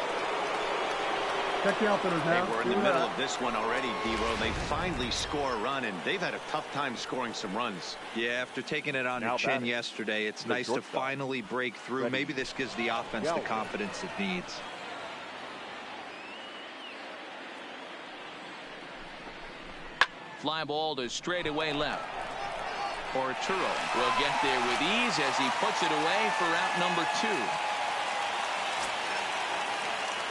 [SPEAKER 7] Check the outfielders now.
[SPEAKER 3] Hey, we're in the middle of this one already, D-Row. They finally score a run, and they've had a tough time scoring some runs.
[SPEAKER 4] Yeah, after taking it on the chin yesterday, it's nice to finally break through. Maybe this gives the offense the confidence it needs.
[SPEAKER 2] Fly ball to straightaway left. Arturo will get there with ease as he puts it away for out number 2.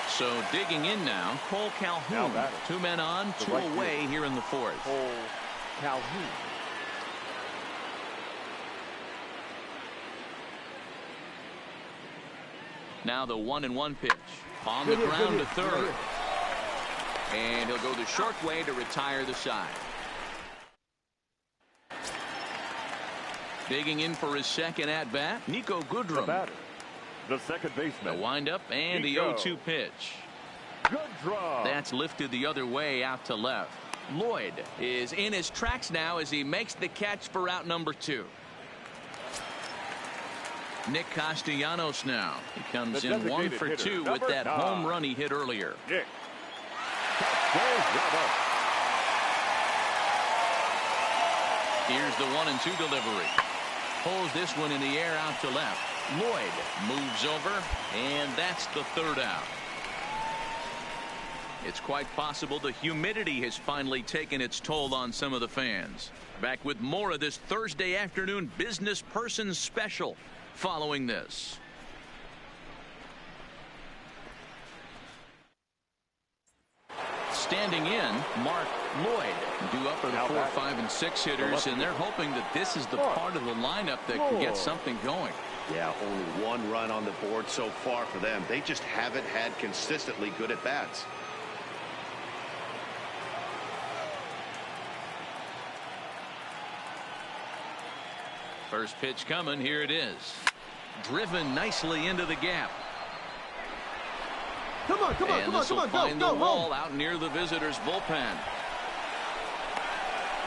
[SPEAKER 2] So digging in now, Cole Calhoun. 2 men on, 2 away here in the 4th.
[SPEAKER 5] Cole Calhoun.
[SPEAKER 2] Now the 1-1 pitch. On the ground to third. And he'll go the short way to retire the side. Digging in for his second at-bat, Nico Goodrum.
[SPEAKER 5] The batter, the second baseman.
[SPEAKER 2] The windup and the 0-2 pitch.
[SPEAKER 5] Goodrum.
[SPEAKER 2] That's lifted the other way out to left. Lloyd is in his tracks now as he makes the catch for out number 2. Nick Castellanos now. He comes in 1 for 2 with that home run he hit earlier.
[SPEAKER 5] Nick.
[SPEAKER 2] Here's the 1-2 delivery. Pulls this one in the air out to left. Lloyd moves over, and that's the 3rd out. It's quite possible the humidity has finally taken its toll on some of the fans. Back with more of this Thursday afternoon business person special following this. Standing in, Mark Lloyd, due up for the 4, 5, and 6 hitters, and they're hoping that this is the part of the lineup that can get something going.
[SPEAKER 3] Yeah, only 1 run on the board so far for them. They just haven't had consistently good at-bats.
[SPEAKER 2] First pitch coming. Here it is. Driven nicely into the gap.
[SPEAKER 7] Come on,
[SPEAKER 2] find the wall out near the visitors' bullpen.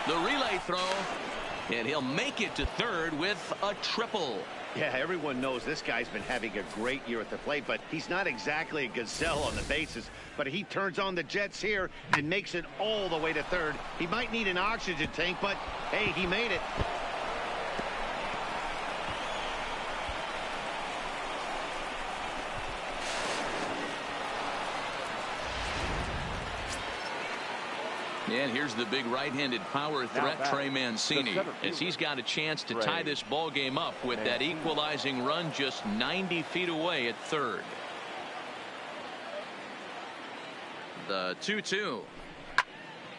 [SPEAKER 2] The relay throw, and he'll make it to third with a triple.
[SPEAKER 3] Yeah, everyone knows this guy's been having a great year at the plate, but he's not exactly a gazelle on the bases. But he turns on the jets here and makes it all the way to third. He might need an oxygen tank, but hey, he made it.
[SPEAKER 2] And here's the big right-handed power threat, Trey Mancini, as he's got a chance to tie this ball game up with that equalizing run just 90 feet away at third. The 2-2.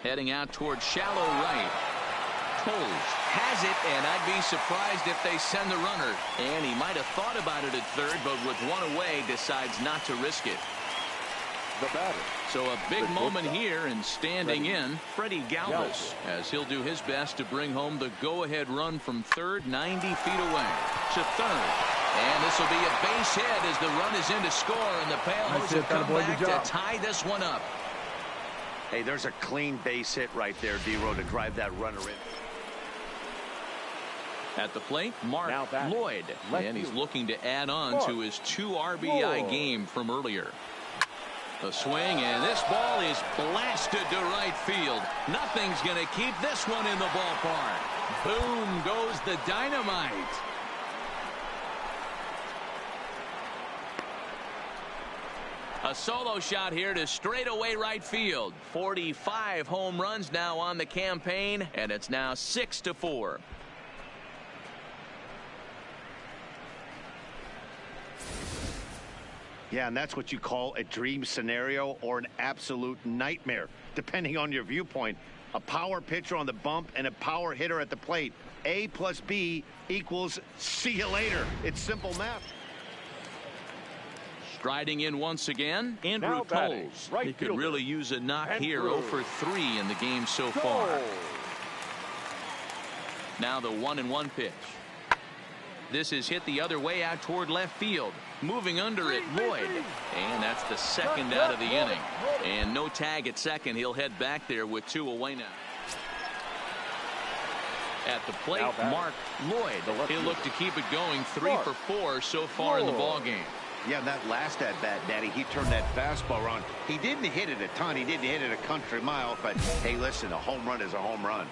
[SPEAKER 2] Heading out towards shallow right. Toles has it, and I'd be surprised if they send the runner. And he might have thought about it at third, but with 1 away, decides not to risk it.
[SPEAKER 5] The batter.
[SPEAKER 2] So a big moment here, and standing in, Freddie Galvis, as he'll do his best to bring home the go-ahead run from third, 90 feet away to third. And this will be a base hit as the run is in to score, and the Pailhoes have come back to tie this one up.
[SPEAKER 3] Hey, there's a clean base hit right there, D-Row, to drive that runner in.
[SPEAKER 2] At the plate, Mark Lloyd, and he's looking to add on to his 2 RBI game from earlier. The swing, and this ball is blasted to right field. Nothing's going to keep this one in the ballpark. Boom goes the dynamite. A solo shot here to straightaway right field. 45 home runs now on the campaign, and it's now 6-4.
[SPEAKER 3] Yeah, and that's what you call a dream scenario or an absolute nightmare. depending on your viewpoint. A power pitcher on the bump and a power hitter at the plate. A plus B equals see you later. It's simple math.
[SPEAKER 2] Striding in once again, Andrew
[SPEAKER 5] Now batting,
[SPEAKER 2] Toles.
[SPEAKER 5] right
[SPEAKER 2] He could
[SPEAKER 5] fielder,
[SPEAKER 2] really use a knock here.
[SPEAKER 5] Andrew
[SPEAKER 2] 0 for 3 in the game so far. Now the 1-1 pitch. This is hit the other way out toward left field. Moving under it, Lloyd. And that's the second out of the inning. And no tag at second. He'll head back there with 2 away now. At the plate, Mark Lloyd. He'll look to keep it going. 3 for 4 so far in the ballgame.
[SPEAKER 3] Yeah, that last at-bat, Daddy, he turned that fastball around. He didn't hit it a ton. He didn't hit it a country mile. But, hey, listen, a home run is a home run.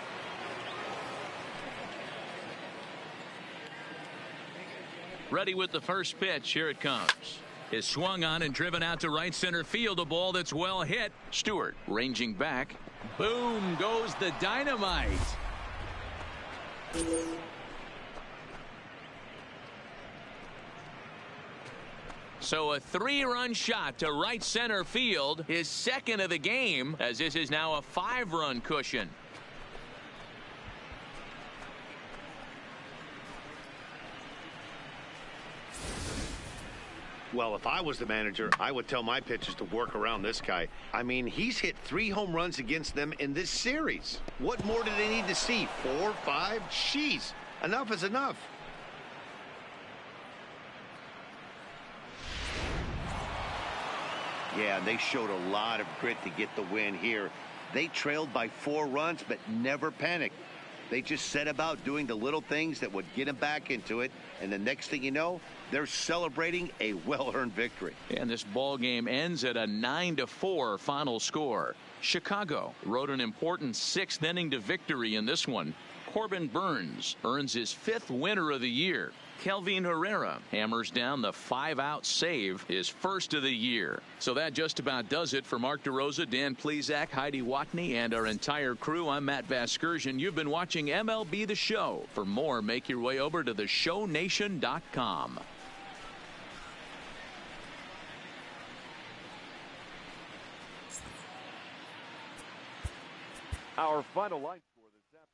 [SPEAKER 2] Ready with the first pitch. Here it comes. Is swung on and driven out to right center field. A ball that's well hit. Stewart ranging back. Boom goes the dynamite. So a 3-run shot to right center field. His second of the game, as this is now a 5-run cushion.
[SPEAKER 3] Well, if I was the manager, I would tell my pitchers to work around this guy. I mean, he's hit 3 home runs against them in this series. What more do they need to see? 4, 5? Jeez, enough is enough. Yeah, they showed a lot of grit to get the win here. They trailed by 4 runs, but never panicked. They just set about doing the little things that would get them back into it. And the next thing you know, they're celebrating a well-earned victory.
[SPEAKER 2] And this ball game ends at a 9-4 final score. Chicago rode an important 6th inning to victory in this one. Corbin Burns earns his 5th winner of the year. Kelvin Herrera hammers down the 5-out save, his first of the year. So that just about does it for Mark DeRosa, Dan Plesac, Heidi Watney, and our entire crew. I'm Matt Vasgersian. You've been watching MLB The Show. For more, make your way over to theshownation.com.
[SPEAKER 5] Our final line score this afternoon.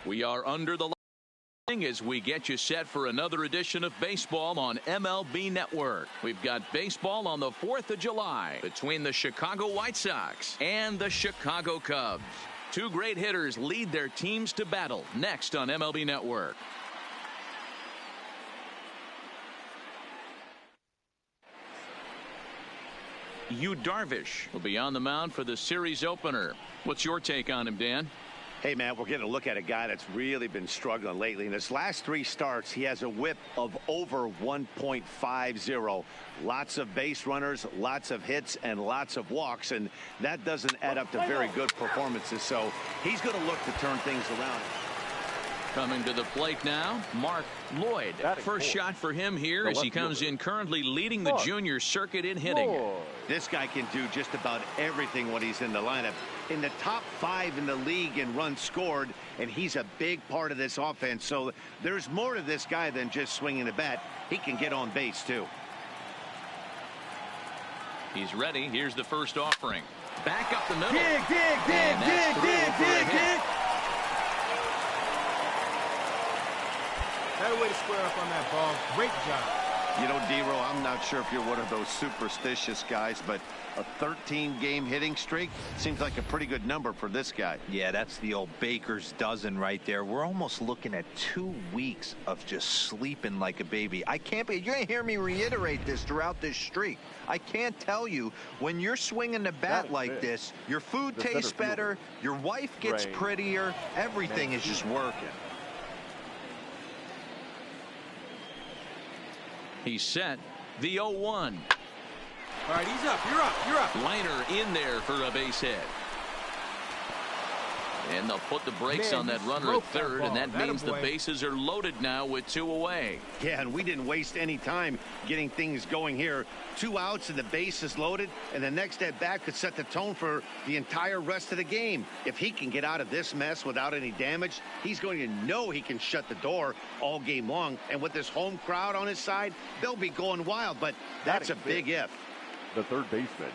[SPEAKER 2] We are under the line as we get you set for another edition of baseball on MLB Network. We've got baseball on the 4th of July between the Chicago White Sox and the Chicago Cubs. 2 great hitters lead their teams to battle next on MLB Network. Yu Darvish will be on the mound for the series opener. What's your take on him, Dan?
[SPEAKER 3] Hey, man, we're getting a look at a guy that's really been struggling lately. In his last 3 starts, he has a whip of over 1.50. Lots of base runners, lots of hits, and lots of walks, and that doesn't add up to very good performances. So he's going to look to turn things around.
[SPEAKER 2] Coming to the plate now, Mark Lloyd. First shot for him here as he comes in currently leading the junior circuit in hitting.
[SPEAKER 3] This guy can do just about everything when he's in the lineup. In the top 5 in the league in runs scored, and he's a big part of this offense. So there's more to this guy than just swinging the bat. He can get on base, too.
[SPEAKER 2] He's ready. Here's the first offering. Back up the middle.
[SPEAKER 7] Dig. That way to square up on that ball. Great job.
[SPEAKER 3] You know, D-Row, I'm not sure if you're one of those superstitious guys, but a 13-game hitting streak seems like a pretty good number for this guy.
[SPEAKER 4] Yeah, that's the old baker's dozen right there. We're almost looking at 2 weeks of just sleeping like a baby. I can't be. You're going to hear me reiterate this throughout this streak. I can't tell you, when you're swinging the bat like this, your food tastes better, your wife gets prettier, everything is just working.
[SPEAKER 2] He's set. The 0-1.
[SPEAKER 7] All right, he's up. You're up.
[SPEAKER 2] Liner in there for a base hit. And they'll put the brakes on that runner at third, and that means the bases are loaded now with 2 away.
[SPEAKER 3] Yeah, and we didn't waste any time getting things going here. 2 outs and the base is loaded, and the next at bat could set the tone for the entire rest of the game. If he can get out of this mess without any damage, he's going to know he can shut the door all game long. And with this home crowd on his side, they'll be going wild, but that's a big if.
[SPEAKER 5] The third baseman.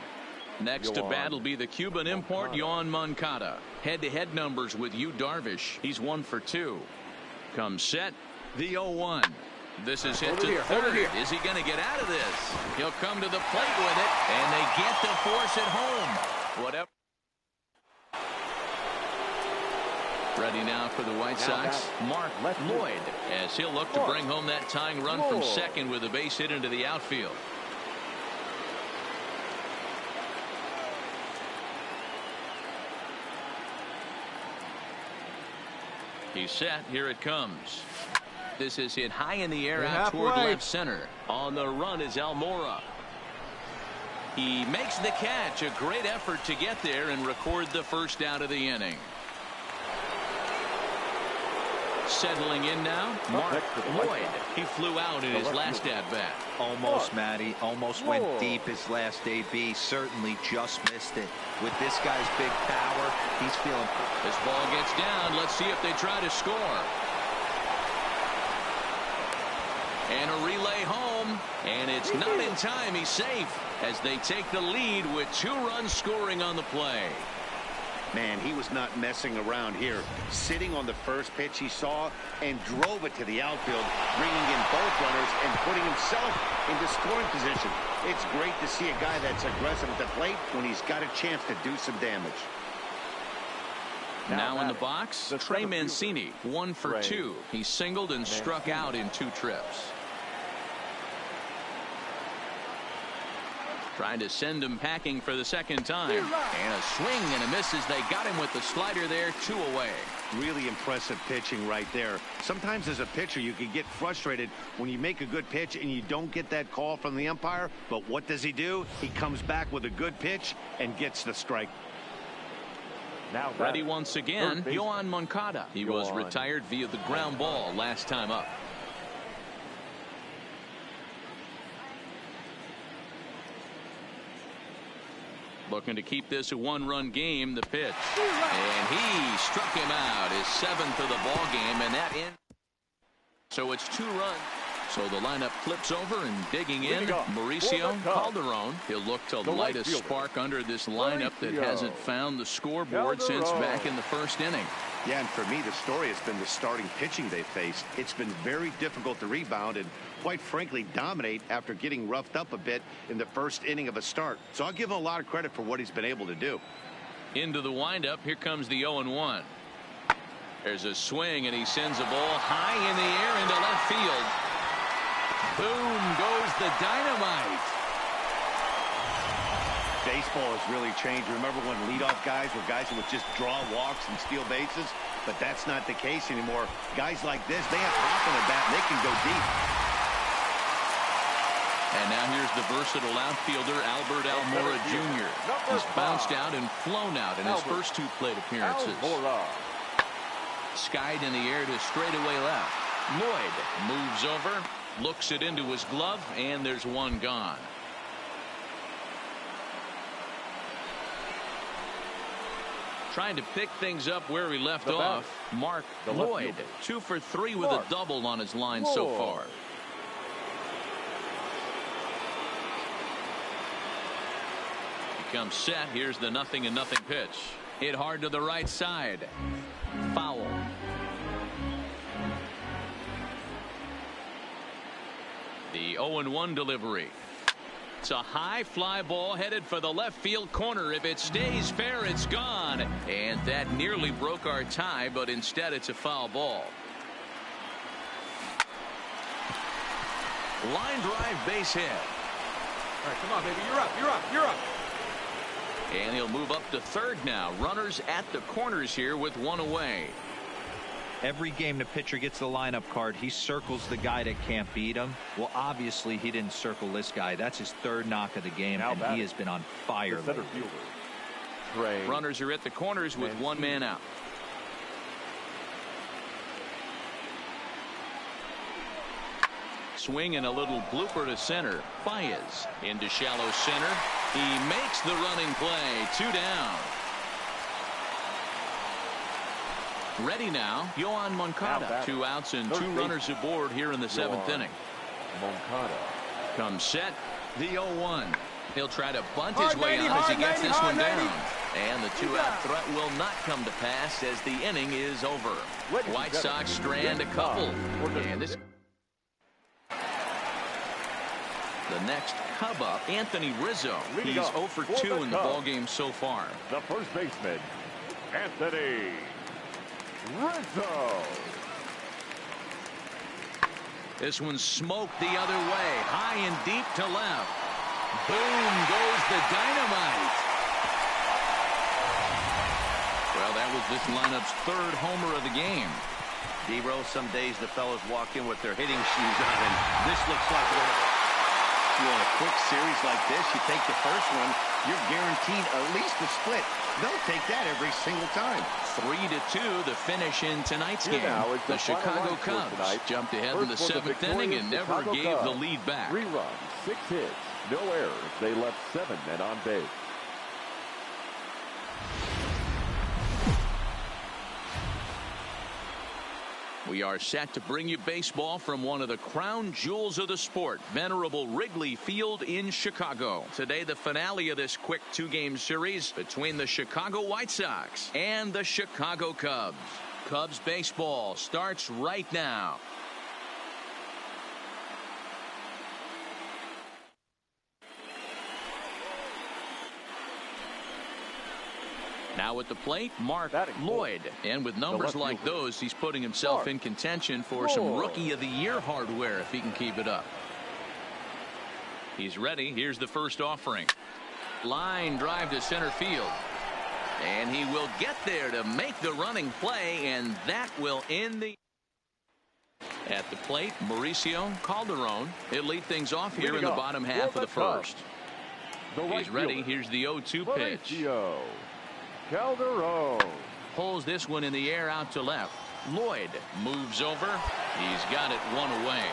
[SPEAKER 2] Next to bat will be the Cuban import, Yoan Moncada. Head-to-head numbers with Yu Darvish. He's 1 for 2. Comes set, the 0-1. This is hit to third. Is he going to get out of this? He'll come to the plate with it, and they get to force it home. Whatever. Ready now for the White Sox, Mark Lloyd, as he'll look to bring home that tying run from second with a base hit into the outfield. He's set. Here it comes. This is hit high in the air out toward left center. On the run is Almora. He makes the catch. A great effort to get there and record the first out of the inning. Settling in now, Mark Lloyd. He flew out in his last at-bat.
[SPEAKER 4] Almost, Matty. Almost went deep his last AB. Certainly just missed it. With this guy's big power, he's feeling.
[SPEAKER 2] This ball gets down. Let's see if they try to score. And a relay home. And it's not in time. He's safe as they take the lead with 2 runs scoring on the play.
[SPEAKER 3] Man, he was not messing around here. Sitting on the first pitch he saw and drove it to the outfield, bringing in both runners and putting himself into scoring position. It's great to see a guy that's aggressive at the plate when he's got a chance to do some damage.
[SPEAKER 2] Now in the box, Trey Mancini, 1 for 2. He singled and struck out in 2 trips. Trying to send him packing for the second time. And a swing and a miss as they got him with the slider there, 2 away.
[SPEAKER 3] Really impressive pitching right there. Sometimes as a pitcher you can get frustrated when you make a good pitch and you don't get that call from the umpire. But what does he do? He comes back with a good pitch and gets the strike.
[SPEAKER 2] Now ready once again, Yoan Moncada. He was retired via the ground ball last time up. Looking to keep this a 1-run game. The pitch, and he struck him out. His 7th of the ball game, and that in. So it's 2 runs. So the lineup flips over and digging in. Mauricio Calderon. He'll look to light a spark under this lineup that hasn't found the scoreboard since back in the first inning.
[SPEAKER 3] Yeah, and for me, the story has been the starting pitching they faced. It's been very difficult to rebound and, quite frankly, dominate after getting roughed up a bit in the first inning of a start. So I'll give him a lot of credit for what he's been able to do.
[SPEAKER 2] Into the windup. Here comes the 0-1. There's a swing, and he sends a ball high in the air into left field. Boom goes the dynamite.
[SPEAKER 3] Baseball has really changed. Remember when leadoff guys were guys who would just draw walks and steal bases? But that's not the case anymore. Guys like this, they have pop in the bat, and they can go deep.
[SPEAKER 2] And now here's the versatile outfielder, Albert Almora Jr. He's bounced out and flown out in his first 2 plate appearances. Skied in the air to straightaway left. Lloyd moves over, looks it into his glove, and there's one gone. Trying to pick things up where he left off. Mark Lloyd, 2 for 3 with a double on his line so far. He comes set. Here's the 0-0 pitch. Hit hard to the right side. Foul. The 0-1 delivery. It's a high fly ball headed for the left field corner. If it stays fair, it's gone. And that nearly broke our tie, but instead it's a foul ball. Line drive base hit.
[SPEAKER 7] All right, come on, baby. You're up. You're up. You're up.
[SPEAKER 2] And he'll move up to third now. Runners at the corners here with 1 away.
[SPEAKER 4] Every game the pitcher gets the lineup card, he circles the guy that can't beat him. Well, obviously he didn't circle this guy. That's his 3rd knock of the game, and he has been on fire lately.
[SPEAKER 2] Runners are at the corners with 1 man out. Swing and a little blooper to center. Baez into shallow center. He makes the running play. 2 down. Ready now, Yohan Moncada. 2 outs and 2 runners aboard here in the 7th inning.
[SPEAKER 5] Moncada
[SPEAKER 2] comes set. The 0-1. He'll try to bunt his way out as he gets this one down. And the 2-out threat will not come to pass as the inning is over. White Sox strand a couple. And this. The next Cub up, Anthony Rizzo. He's 0 for 2 in the ballgame so far.
[SPEAKER 5] The first baseman, Anthony Rizzo.
[SPEAKER 2] This one's smoked the other way, high and deep to left. Boom goes the dynamite. Well, that was this lineup's 3rd homer of the game.
[SPEAKER 3] D-Roll, some days the fellas walk in with their hitting shoes on, and this looks like one. You want a quick series like this, you take the first one, you're guaranteed at least a split. They'll take that every single time.
[SPEAKER 2] 3-2 the finish in tonight's game. The Chicago Cubs jumped ahead in the 7th inning and never gave the lead back.
[SPEAKER 5] 3 runs, 6 hits, no errors. They left 7 men on base.
[SPEAKER 2] We are set to bring you baseball from one of the crown jewels of the sport, venerable Wrigley Field in Chicago. Today, the finale of this quick 2-game series between the Chicago White Sox and the Chicago Cubs. Cubs baseball starts right now. Now at the plate, Mark Lloyd. And with numbers like those, he's putting himself in contention for some Rookie of the Year hardware if he can keep it up. He's ready. Here's the first offering. Line drive to center field. And he will get there to make the running play, and that will end the... At the plate, Mauricio Calderon. He'll lead things off here in the bottom half of the first. He's ready. Here's the 0-2 pitch.
[SPEAKER 5] Calderon
[SPEAKER 2] pulls this one in the air out to left. Lloyd moves over. He's got it 1 away.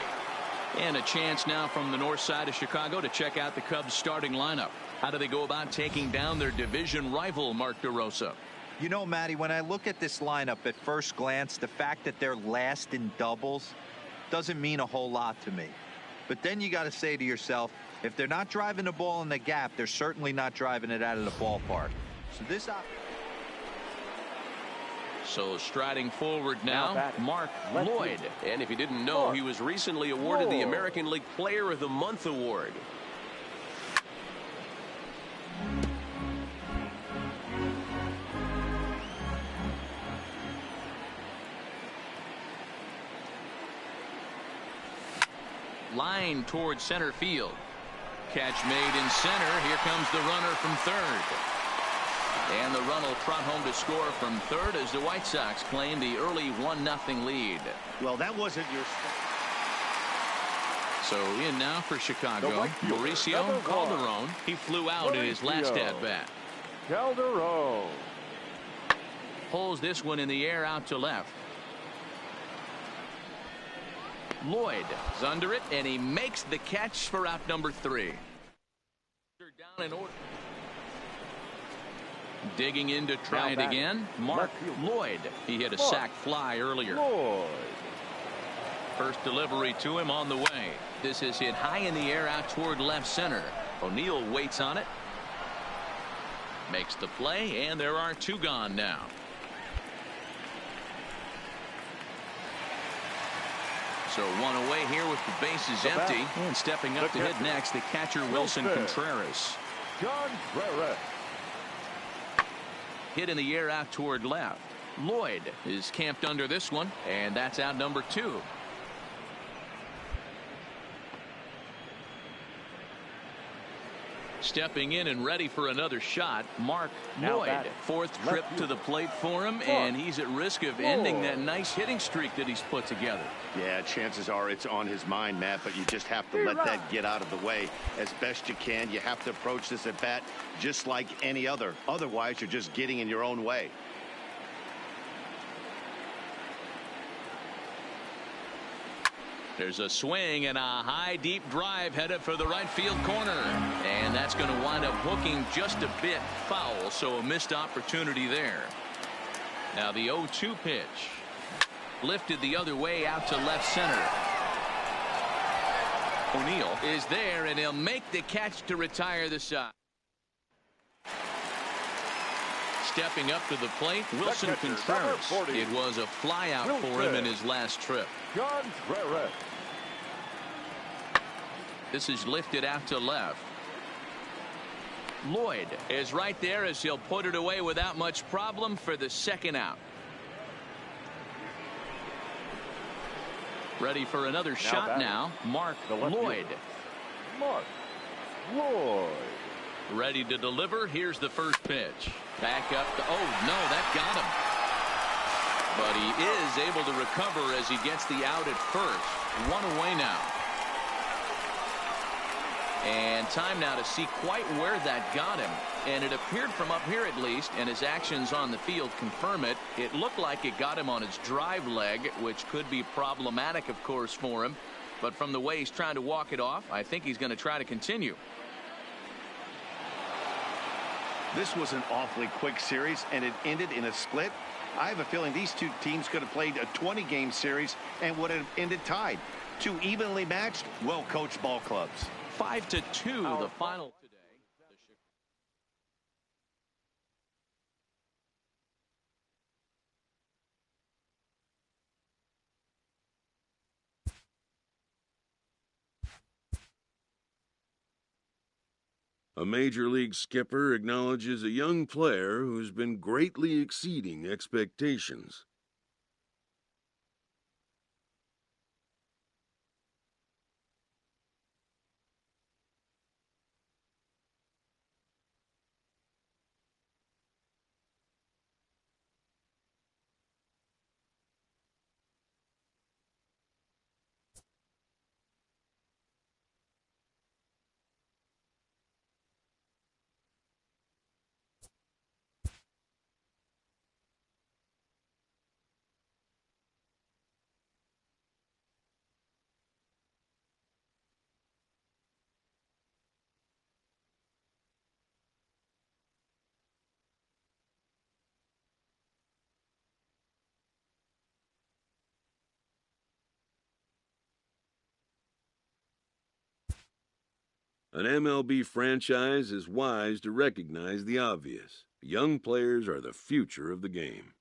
[SPEAKER 2] And a chance now from the north side of Chicago to check out the Cubs starting lineup. How do they go about taking down their division rival, Mark DeRosa?
[SPEAKER 4] You know, Matty, when I look at this lineup at first glance, the fact that they're last in doubles doesn't mean a whole lot to me. But then you got to say to yourself, if they're not driving the ball in the gap, they're certainly not driving it out of the ballpark. So this
[SPEAKER 2] So striding forward now, Mark Lloyd.
[SPEAKER 7] And if you didn't know, he was recently awarded the American League Player of the Month award.
[SPEAKER 2] Line towards center field. Catch made in center. Here comes the runner from third. And the run will trot home to score from third as the White Sox claim the early 1-0 lead.
[SPEAKER 3] Well, that wasn't your...
[SPEAKER 2] So in now for Chicago, Mauricio Calderon. He flew out in his last at-bat.
[SPEAKER 5] Calderon
[SPEAKER 2] Pulls this one in the air out to left. Lloyd is under it, and he makes the catch for out number 3. Down in order. Digging in to try it again. Mark Lloyd. He hit a sac fly earlier.
[SPEAKER 5] Lloyd.
[SPEAKER 2] First delivery to him on the way. This is hit high in the air out toward left center. O'Neill waits on it. Makes the play, and there are 2 gone now. So 1 away here with the bases empty. And stepping up to hit next, the catcher Wilson Contreras.
[SPEAKER 5] Contreras.
[SPEAKER 2] Hit in the air out toward left. Lloyd is camped under this one, and that's out number 2. Stepping in and ready for another shot, Mark Lloyd. 4th trip to the plate for him, and he's at risk of ending that nice hitting streak that he's put together.
[SPEAKER 3] Yeah, chances are it's on his mind, Matt, but you just have to let that get out of the way as best you can. You have to approach this at bat just like any other. Otherwise, you're just getting in your own way.
[SPEAKER 2] There's a swing and a high deep drive headed for the right field corner, and that's going to wind up hooking just a bit foul, so a missed opportunity there. Now the 0-2 pitch lifted the other way out to left center. O'Neill is there, and he'll make the catch to retire the side. Stepping up to the plate, Wilson Contreras. It was a fly out for him in his last trip.
[SPEAKER 5] Contreras.
[SPEAKER 2] This is lifted out to left. Lloyd is right there as he'll put it away without much problem for the 2nd out. Ready for another shot now. Mark Lloyd.
[SPEAKER 5] Mark Lloyd.
[SPEAKER 2] Ready to deliver. Here's the first pitch. Back up. Oh, no, that got him. But he is able to recover as he gets the out at first. 1 away now. And time now to see quite where that got him. And it appeared from up here at least, and his actions on the field confirm it. It looked like it got him on his drive leg, which could be problematic, of course, for him. But from the way he's trying to walk it off, I think he's going to try to continue.
[SPEAKER 3] This was an awfully quick series, and it ended in a split. I have a feeling these 2 teams could have played a 20-game series and would have ended tied. 2 evenly matched, well-coached ball clubs.
[SPEAKER 2] 5-2, the final today.
[SPEAKER 6] A major league skipper acknowledges a young player who's been greatly exceeding expectations. An MLB franchise is wise to recognize the obvious. Young players are the future of the game.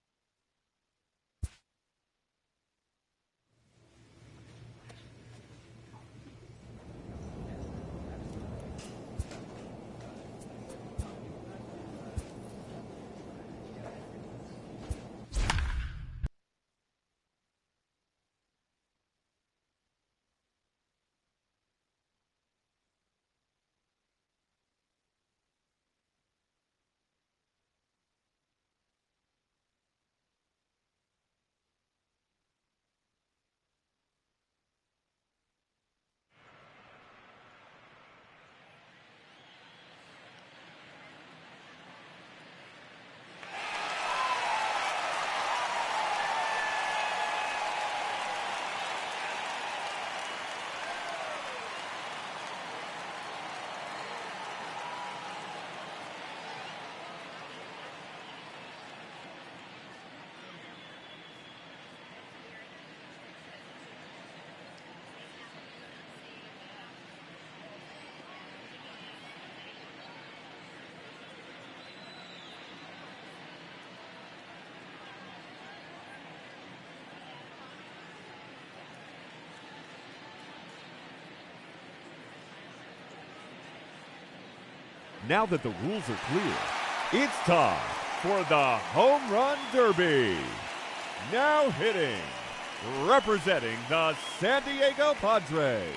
[SPEAKER 5] Now that the rules are clear, it's time for the Home Run Derby. Now hitting, representing the San Diego Padres,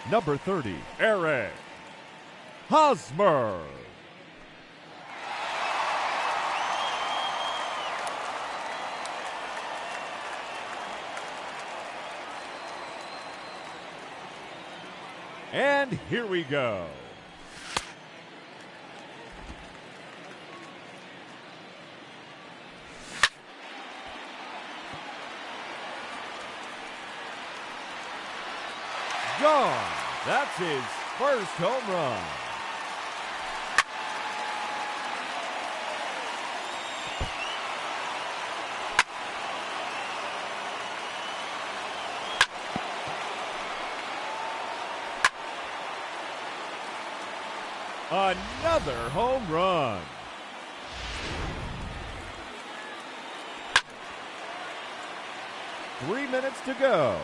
[SPEAKER 5] number 30, Eric Hosmer. And here we go. Gone. That's his first home run. Another home run. Three minutes to go.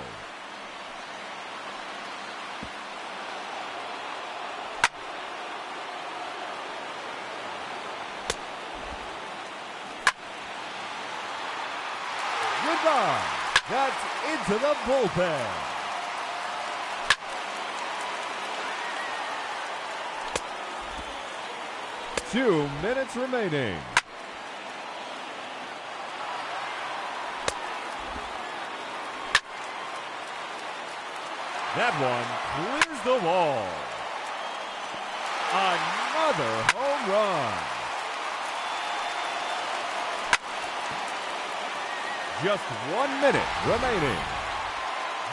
[SPEAKER 5] Goodbye. That's into the bullpen. Two minutes remaining. That one clears the wall. Another home run. Just 1 minute remaining.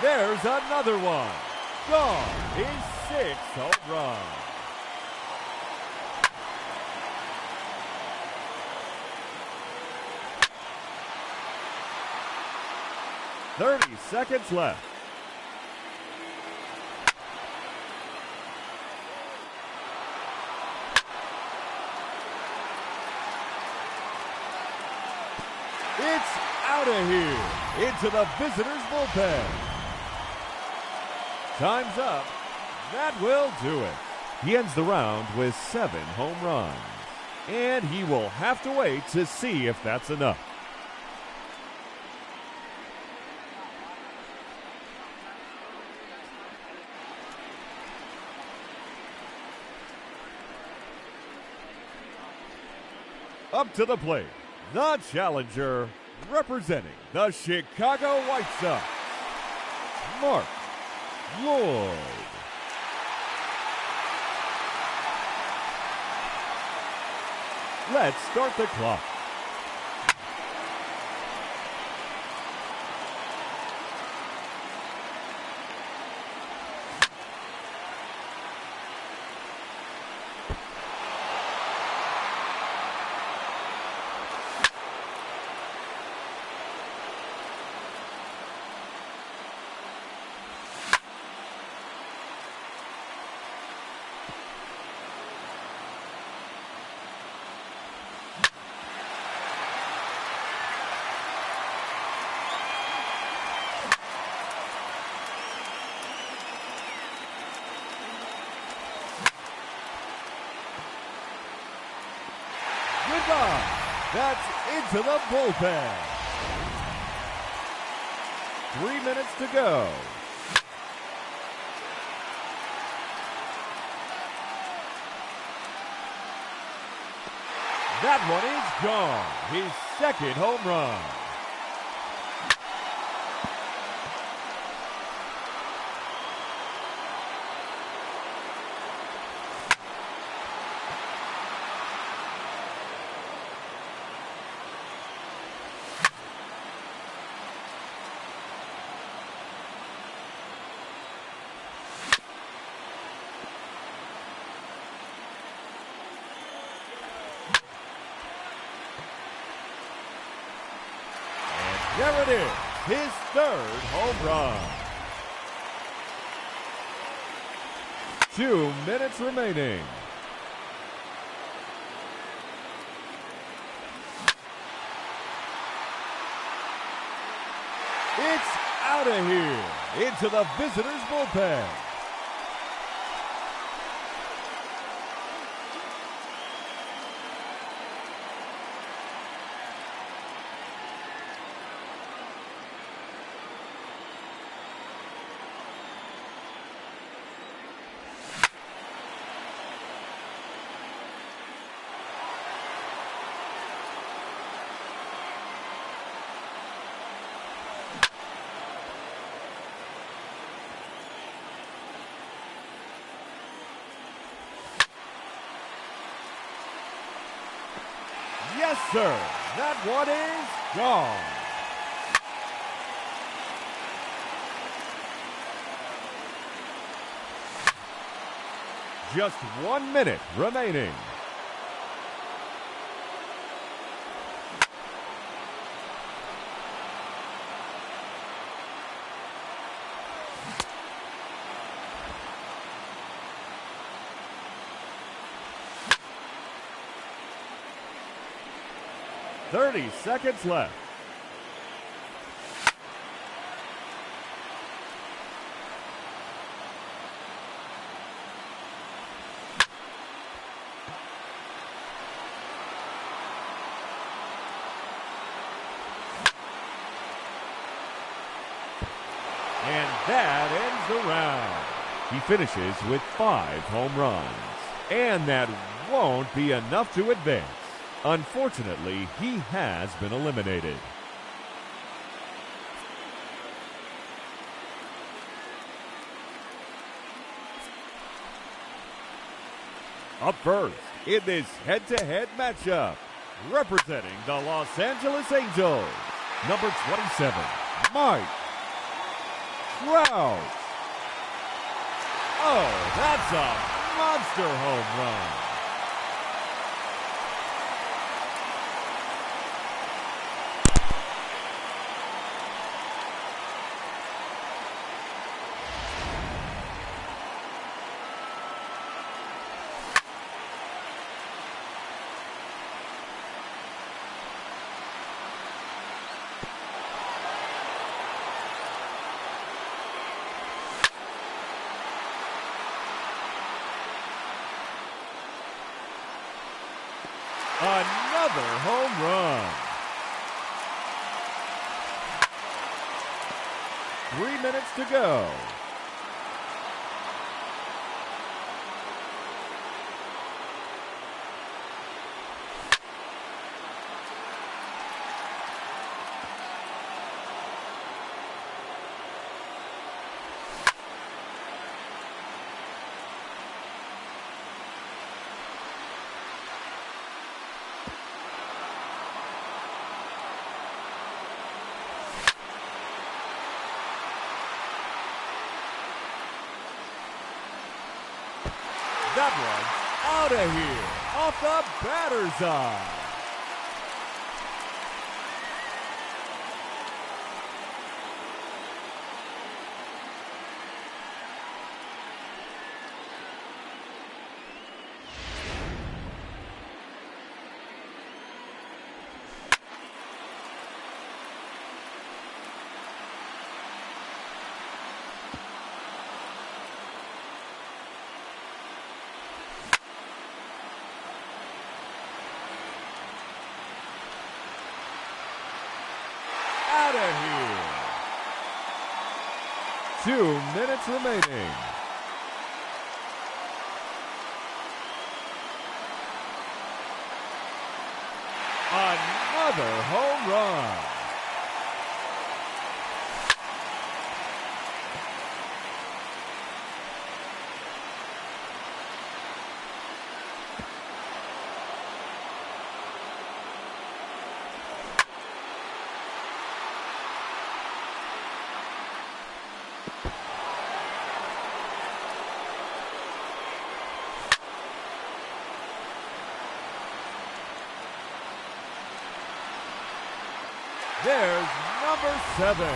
[SPEAKER 5] There's another one. Gone. His sixth home run. .30 seconds left. It's out of here into the visitors' bullpen. Time's up. That will do it. He ends the round with 7 home runs. And he will have to wait to see if that's enough. Up to the plate, the challenger, representing the Chicago White Sox, Mark Lloyd. Let's start the clock. Goodbye. That's into the bullpen. 3 minutes to go. That one is gone. His second home run. There it is, his third home run. 2 minutes remaining. It's out of here into the visitors' bullpen. Yes, sir. That one is gone. Just 1 minute remaining. "30 seconds left. And that ends the round. He finishes with 5 home runs. And that won't be enough to advance. Unfortunately, he has been eliminated. Up first in this head-to-head matchup, representing the Los Angeles Angels, number 27, Mike Trout. Oh, that's a monster home run. Another home run. 3 minutes to go. That one's out of here, off the batter's eye. Out of here. 2 minutes remaining. Another home run. There's number 7.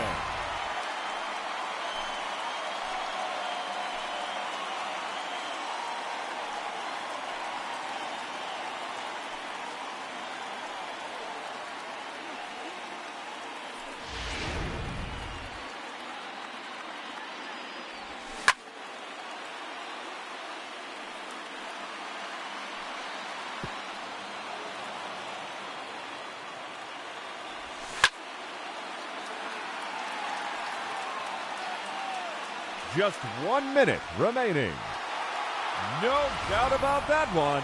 [SPEAKER 5] Just 1 minute remaining. No doubt about that one.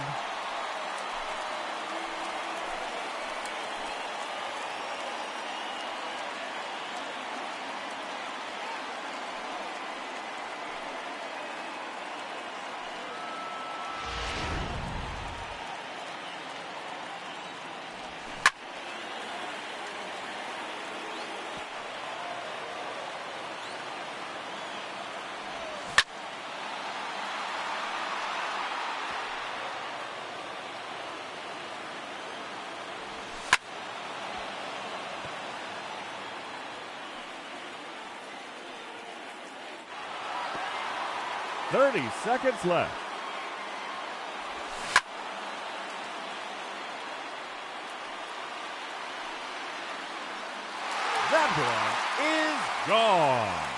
[SPEAKER 5] 30 seconds left. That one is gone.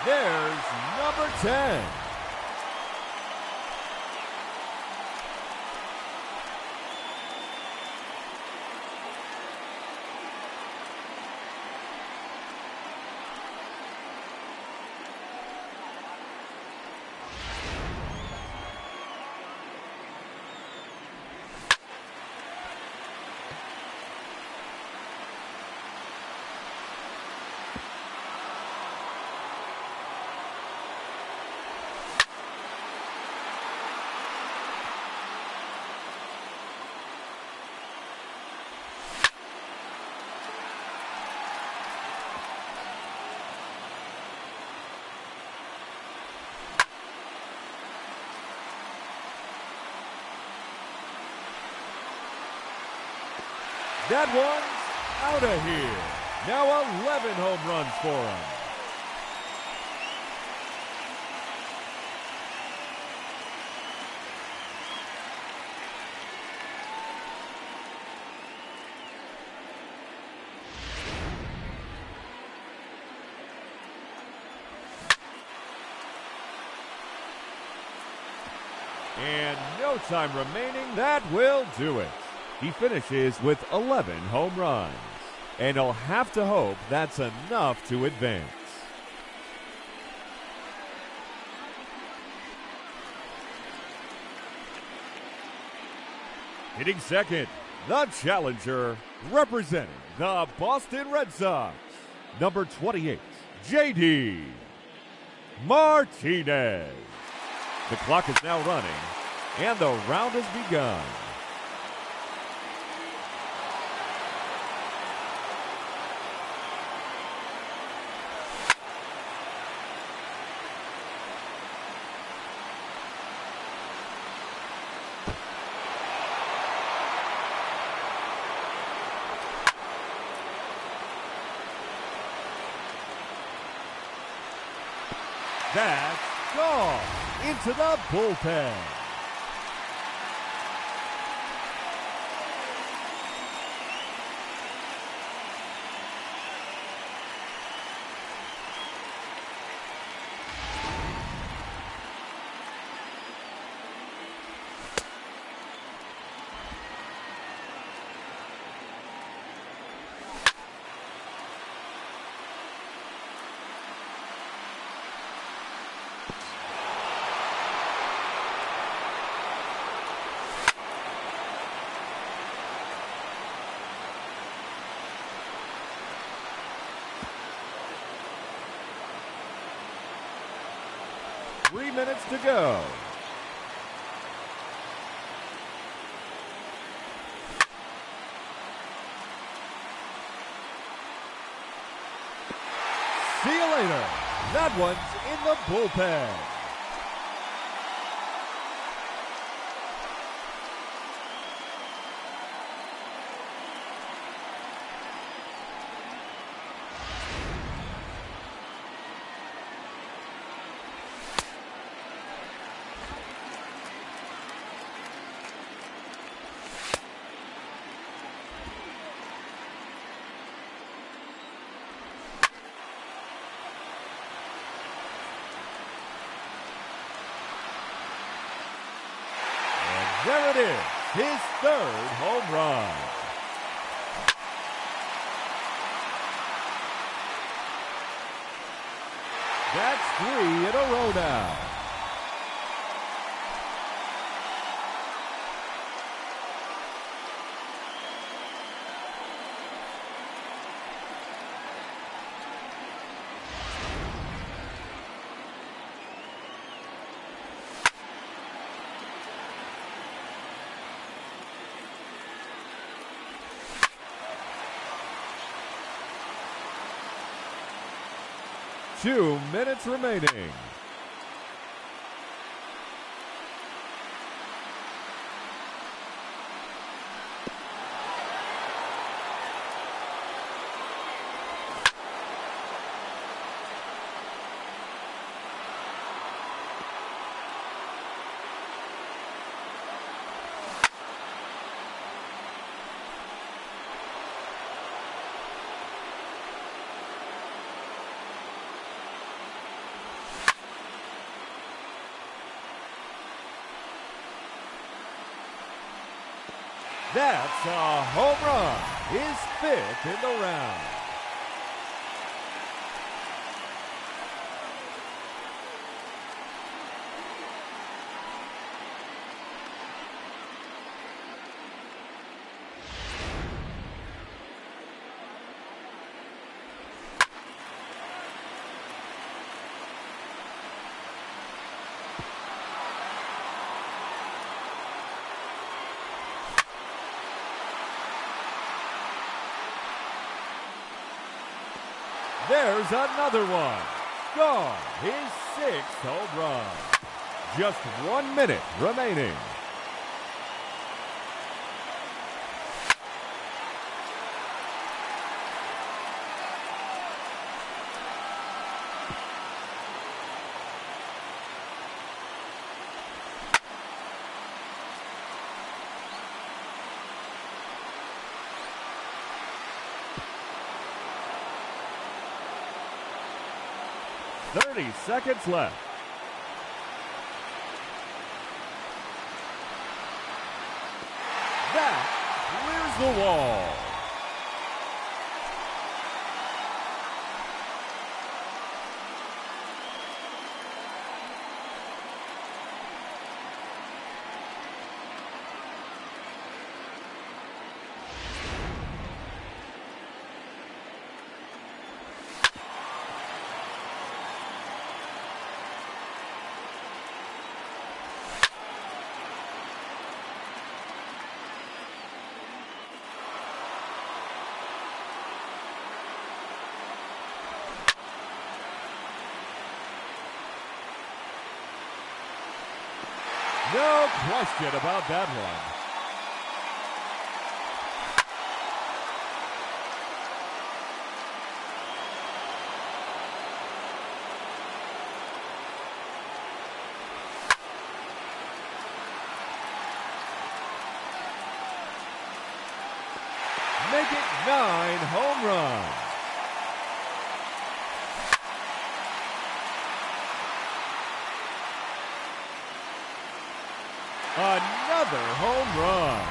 [SPEAKER 5] There's number 10. That one's out of here. Now 11 home runs for him. And no time remaining. That will do it. He finishes with 11 home runs, and he'll have to hope that's enough to advance. Hitting second, the challenger, representing the Boston Red Sox, number 28, J.D. Martinez. The clock is now running, and the round has begun. That's gone into the bullpen. Three minutes to go. See you later. That one's in the bullpen. There it is, his third home run. That's 3 in a row now. Two minutes remaining. That's a home run, his 5th in the round. There's another one. Gone, his 6th home run. Just 1 minute remaining. "30 seconds left. That clears the wall. No question about that one. Make it 9 home runs. Another home run.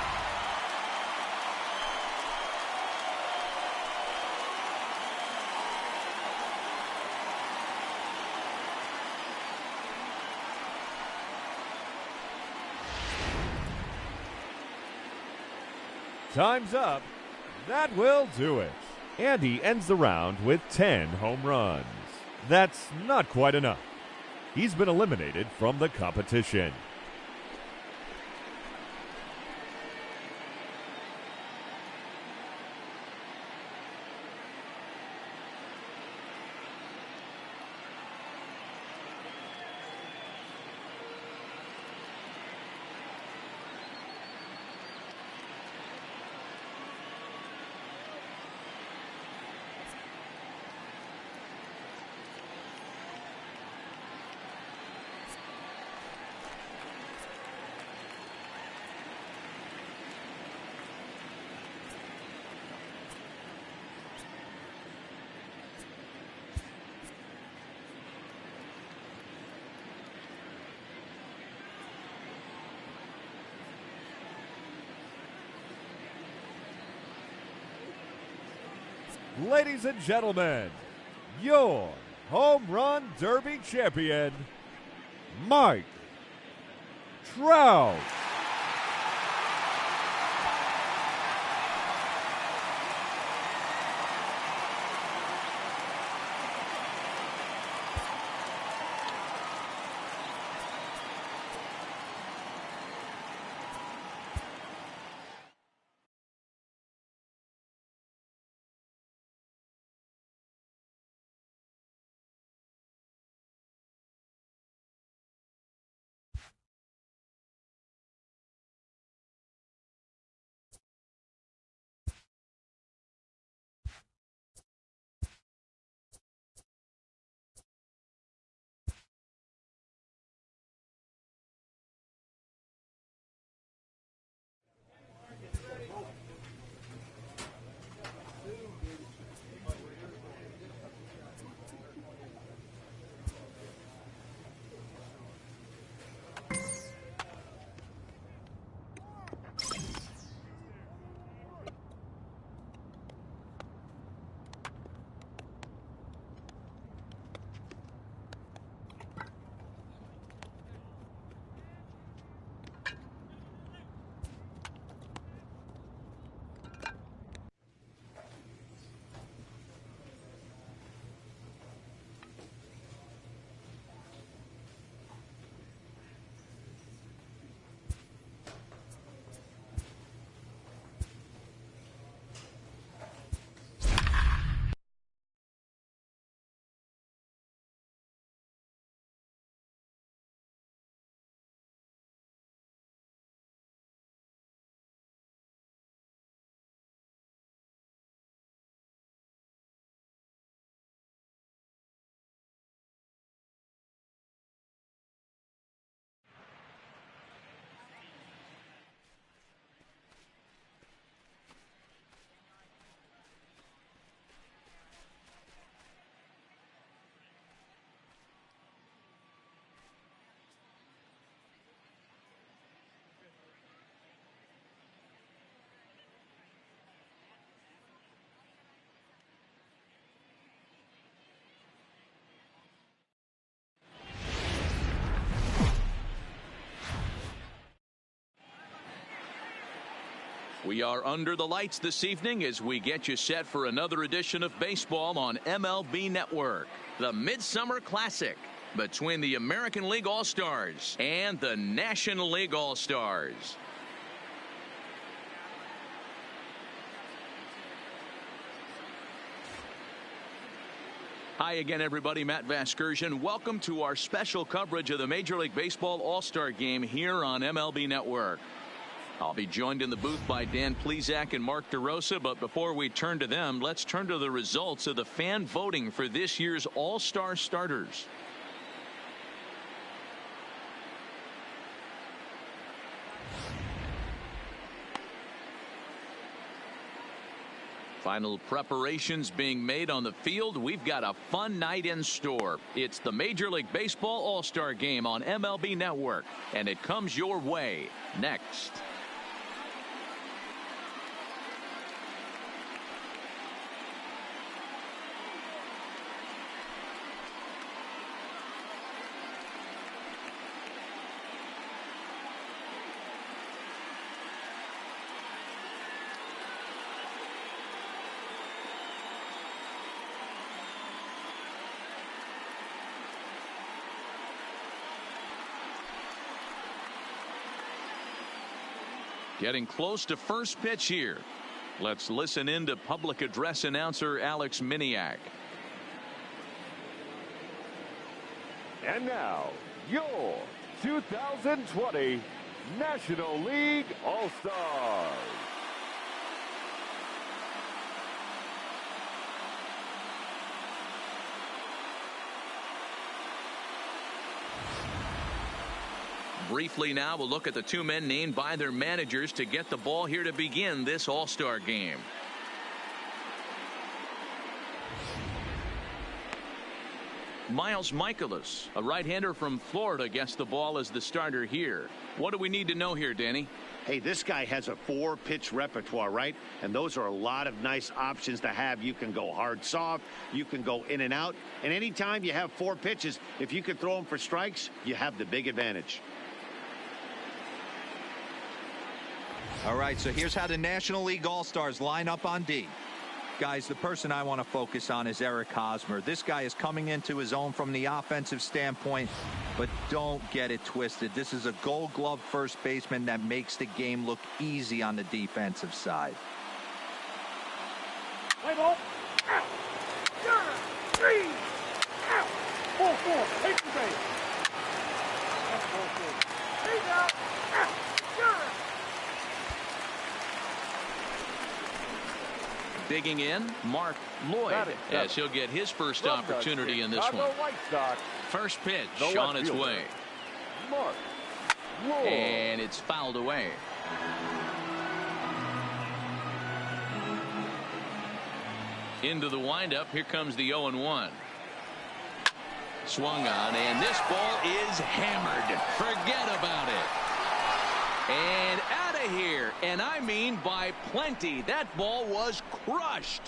[SPEAKER 5] Time's up. That will do it. Andy ends the round with 10 home runs. That's not quite enough. He's been eliminated from the competition. Ladies and gentlemen, your Home Run Derby champion, Mike Trout.
[SPEAKER 2] We are under the lights this evening as we get you set for another edition of baseball on MLB Network. The Midsummer Classic between the American League All-Stars and the National League All-Stars. Hi again, everybody. Matt Vasgersian. Welcome to our special coverage of the Major League Baseball All-Star Game here on MLB Network. I'll be joined in the booth by Dan Plesac and Mark DeRosa, but before we turn to them, let's turn to the results of the fan voting for this year's All-Star starters. Final preparations being made on the field. We've got a fun night in store. It's the Major League Baseball All-Star Game on MLB Network, and it comes your way next. Getting close to first pitch here. Let's listen in to public address announcer Alex Miniak.
[SPEAKER 5] And now, your 2020 National League All-Stars.
[SPEAKER 2] Briefly now, we'll look at the two men named by their managers to get the ball here to begin this All-Star game. Miles Michaelis, a right-hander from Florida, gets the ball as the starter here. What do we need to know here, Danny?
[SPEAKER 3] Hey, this guy has a 4-pitch repertoire, right? And those are a lot of nice options to have. You can go hard, soft. You can go in and out. And anytime you have 4 pitches, if you can throw them for strikes, you have the big advantage.
[SPEAKER 4] All right, so here's how the National League All-Stars line up on D. Guys, the person I want to focus on is Eric Hosmer. This guy is coming into his own from the offensive standpoint, but don't get it twisted. This is a Gold Glove first baseman that makes the game look easy on the defensive side.
[SPEAKER 5] Play ball. Out. Three. Out. 4-4. Take the base. That's 4-4. Take out. Out.
[SPEAKER 2] Digging in, Mark Lloyd, as he'll get his first opportunity in this one. First pitch on its way. And it's fouled away. Into the windup. Here comes the 0-1. Swung on, and this ball is hammered. Forget about it. And out of here, and I mean by plenty. That ball was crushed.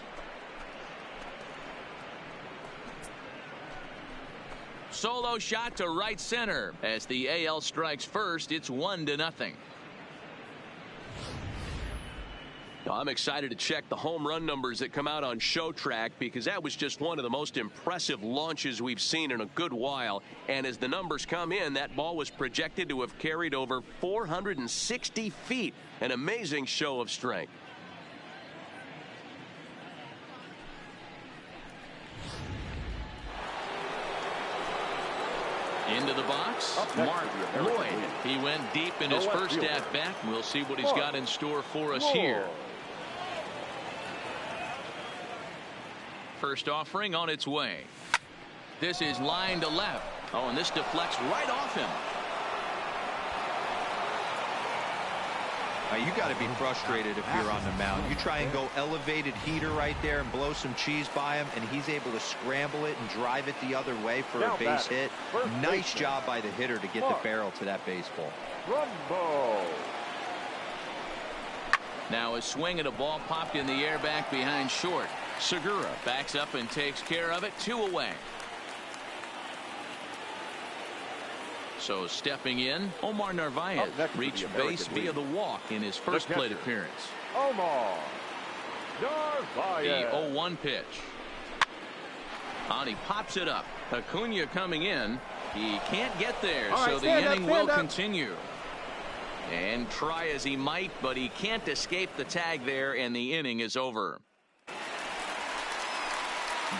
[SPEAKER 2] Solo shot to right center. As the AL strikes first, it's 1-0.
[SPEAKER 7] I'm excited to check the home run numbers that come out on ShowTrack, because that was just one of the most impressive launches we've seen in a good while. And as the numbers come in, that ball was projected to have carried over 460 feet. An amazing show of strength.
[SPEAKER 2] Into the box, Mark Lloyd. He went deep in his first at-bat. We'll see what he's got in store for us here. First offering on its way. This is line to left. Oh, and this deflects right off him.
[SPEAKER 4] You got to be frustrated if you're on the mound. You try and go elevated heater right there and blow some cheese by him, and he's able to scramble it and drive it the other way for a base hit. Nice job by the hitter to get the barrel to that baseball.
[SPEAKER 2] Now a swing and a ball popped in the air back behind short. Segura backs up and takes care of it. 2 away. So stepping in, Omar Narvaez reached base via the walk in his first plate appearance.
[SPEAKER 5] Omar Narvaez.
[SPEAKER 2] The 0-1 pitch. And he pops it up. Acuna coming in. He can't get there, so the inning will continue. And try as he might, but he can't escape the tag there, and the inning is over.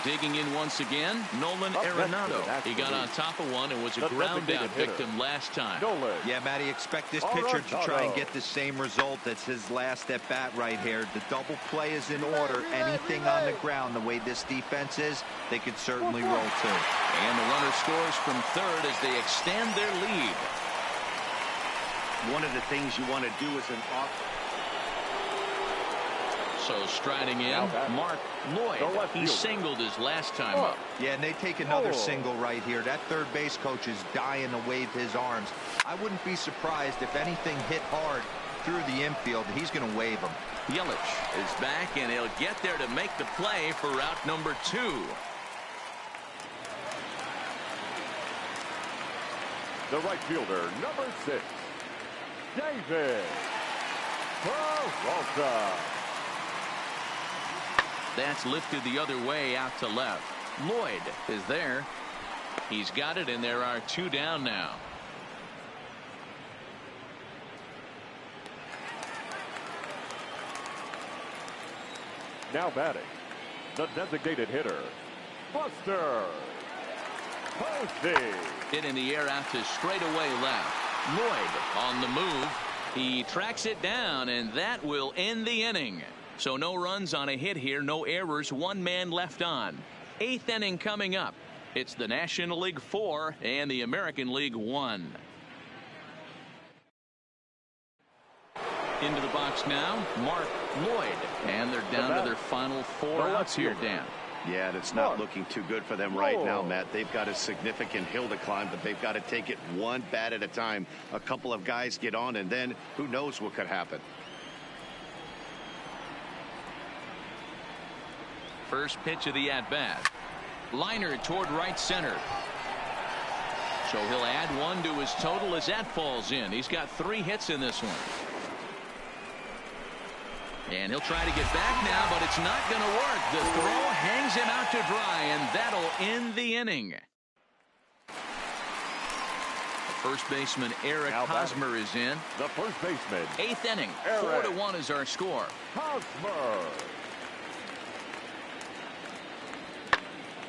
[SPEAKER 2] Digging in once again, Nolan Arenado. He got on top of one and was a ground out victim last time.
[SPEAKER 4] Yeah, Matty, expect this pitcher to try and get the same result. That's his last at bat right here. The double play is in order. Anything on the ground, the way this defense is, they could certainly roll too.
[SPEAKER 2] And the runner scores from third as they extend their lead.
[SPEAKER 3] One of the things you want to do as an offense.
[SPEAKER 2] So striding in, Mark Lloyd. He singled his last time up.
[SPEAKER 4] Yeah, and they take another single right here. That third base coach is dying to wave his arms. I wouldn't be surprised if anything hit hard through the infield. He's going to wave them.
[SPEAKER 2] Yelich is back, and he'll get there to make the play for out number 2.
[SPEAKER 5] The right fielder, number 6, David Peralta.
[SPEAKER 2] That's lifted the other way out to left. Lloyd is there. He's got it, and there are 2 down now.
[SPEAKER 5] Now batting, the designated hitter, Buster Posey.
[SPEAKER 2] Hit in the air out to straightaway left. Lloyd on the move. He tracks it down, and that will end the inning. So no runs on a hit here, no errors, 1 man left on. 8th inning coming up. It's the National League 4 and the American League 1. Into the box now, Mark Lloyd. And they're down to their final 4 outs here, Dan.
[SPEAKER 3] Yeah, that's not looking too good for them right now, Matt. They've got a significant hill to climb, but they've got to take it one bat at a time. A couple of guys get on, and then who knows what could happen.
[SPEAKER 2] First pitch of the at-bat. Liner toward right center. So he'll add 1 to his total as that falls in. He's got 3 hits in this one. And he'll try to get back now, but it's not going to work. The throw hangs him out to dry, and that'll end the inning. First baseman Eric Hosmer is in.
[SPEAKER 5] The first baseman.
[SPEAKER 2] 8th inning. 4-1 is our score.
[SPEAKER 5] Hosmer.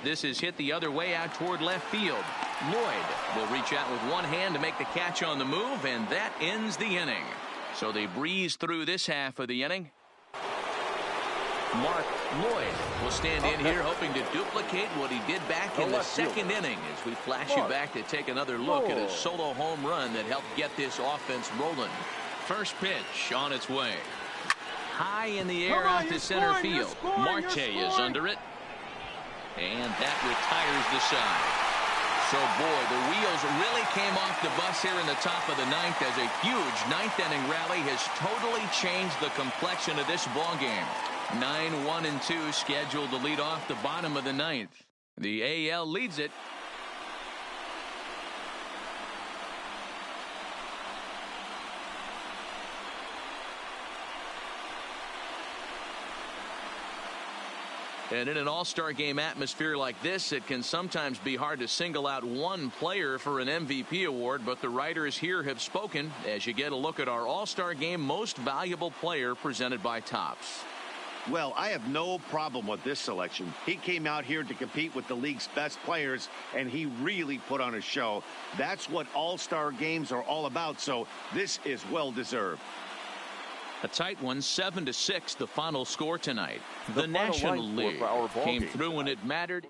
[SPEAKER 2] This is hit the other way out toward left field. Lloyd will reach out with one hand to make the catch on the move, and that ends the inning. So they breeze through this half of the inning. Mark Lloyd will stand in here hoping to duplicate what he did back in the second inning as we flash you back to take another look at a solo home run that helped get this offense rolling. First pitch on its way. High in the air out to center field. Marte is under it. And that retires the side. So, boy, the wheels really came off the bus here in the top of the 9th as a huge 9th inning rally has totally changed the complexion of this ballgame. 9-1-2 scheduled to lead off the bottom of the 9th. The AL leads it. And in an all-star game atmosphere like this, it can sometimes be hard to single out one player for an MVP award, but the writers here have spoken as you get a look at our all-star game most valuable player presented by Topps.
[SPEAKER 3] Well, I have no problem with this selection. He came out here to compete with the league's best players, and he really put on a show. That's what all-star games are all about, so this is well-deserved.
[SPEAKER 2] A tight one, 7-6, the final score tonight. The National League came through when it mattered.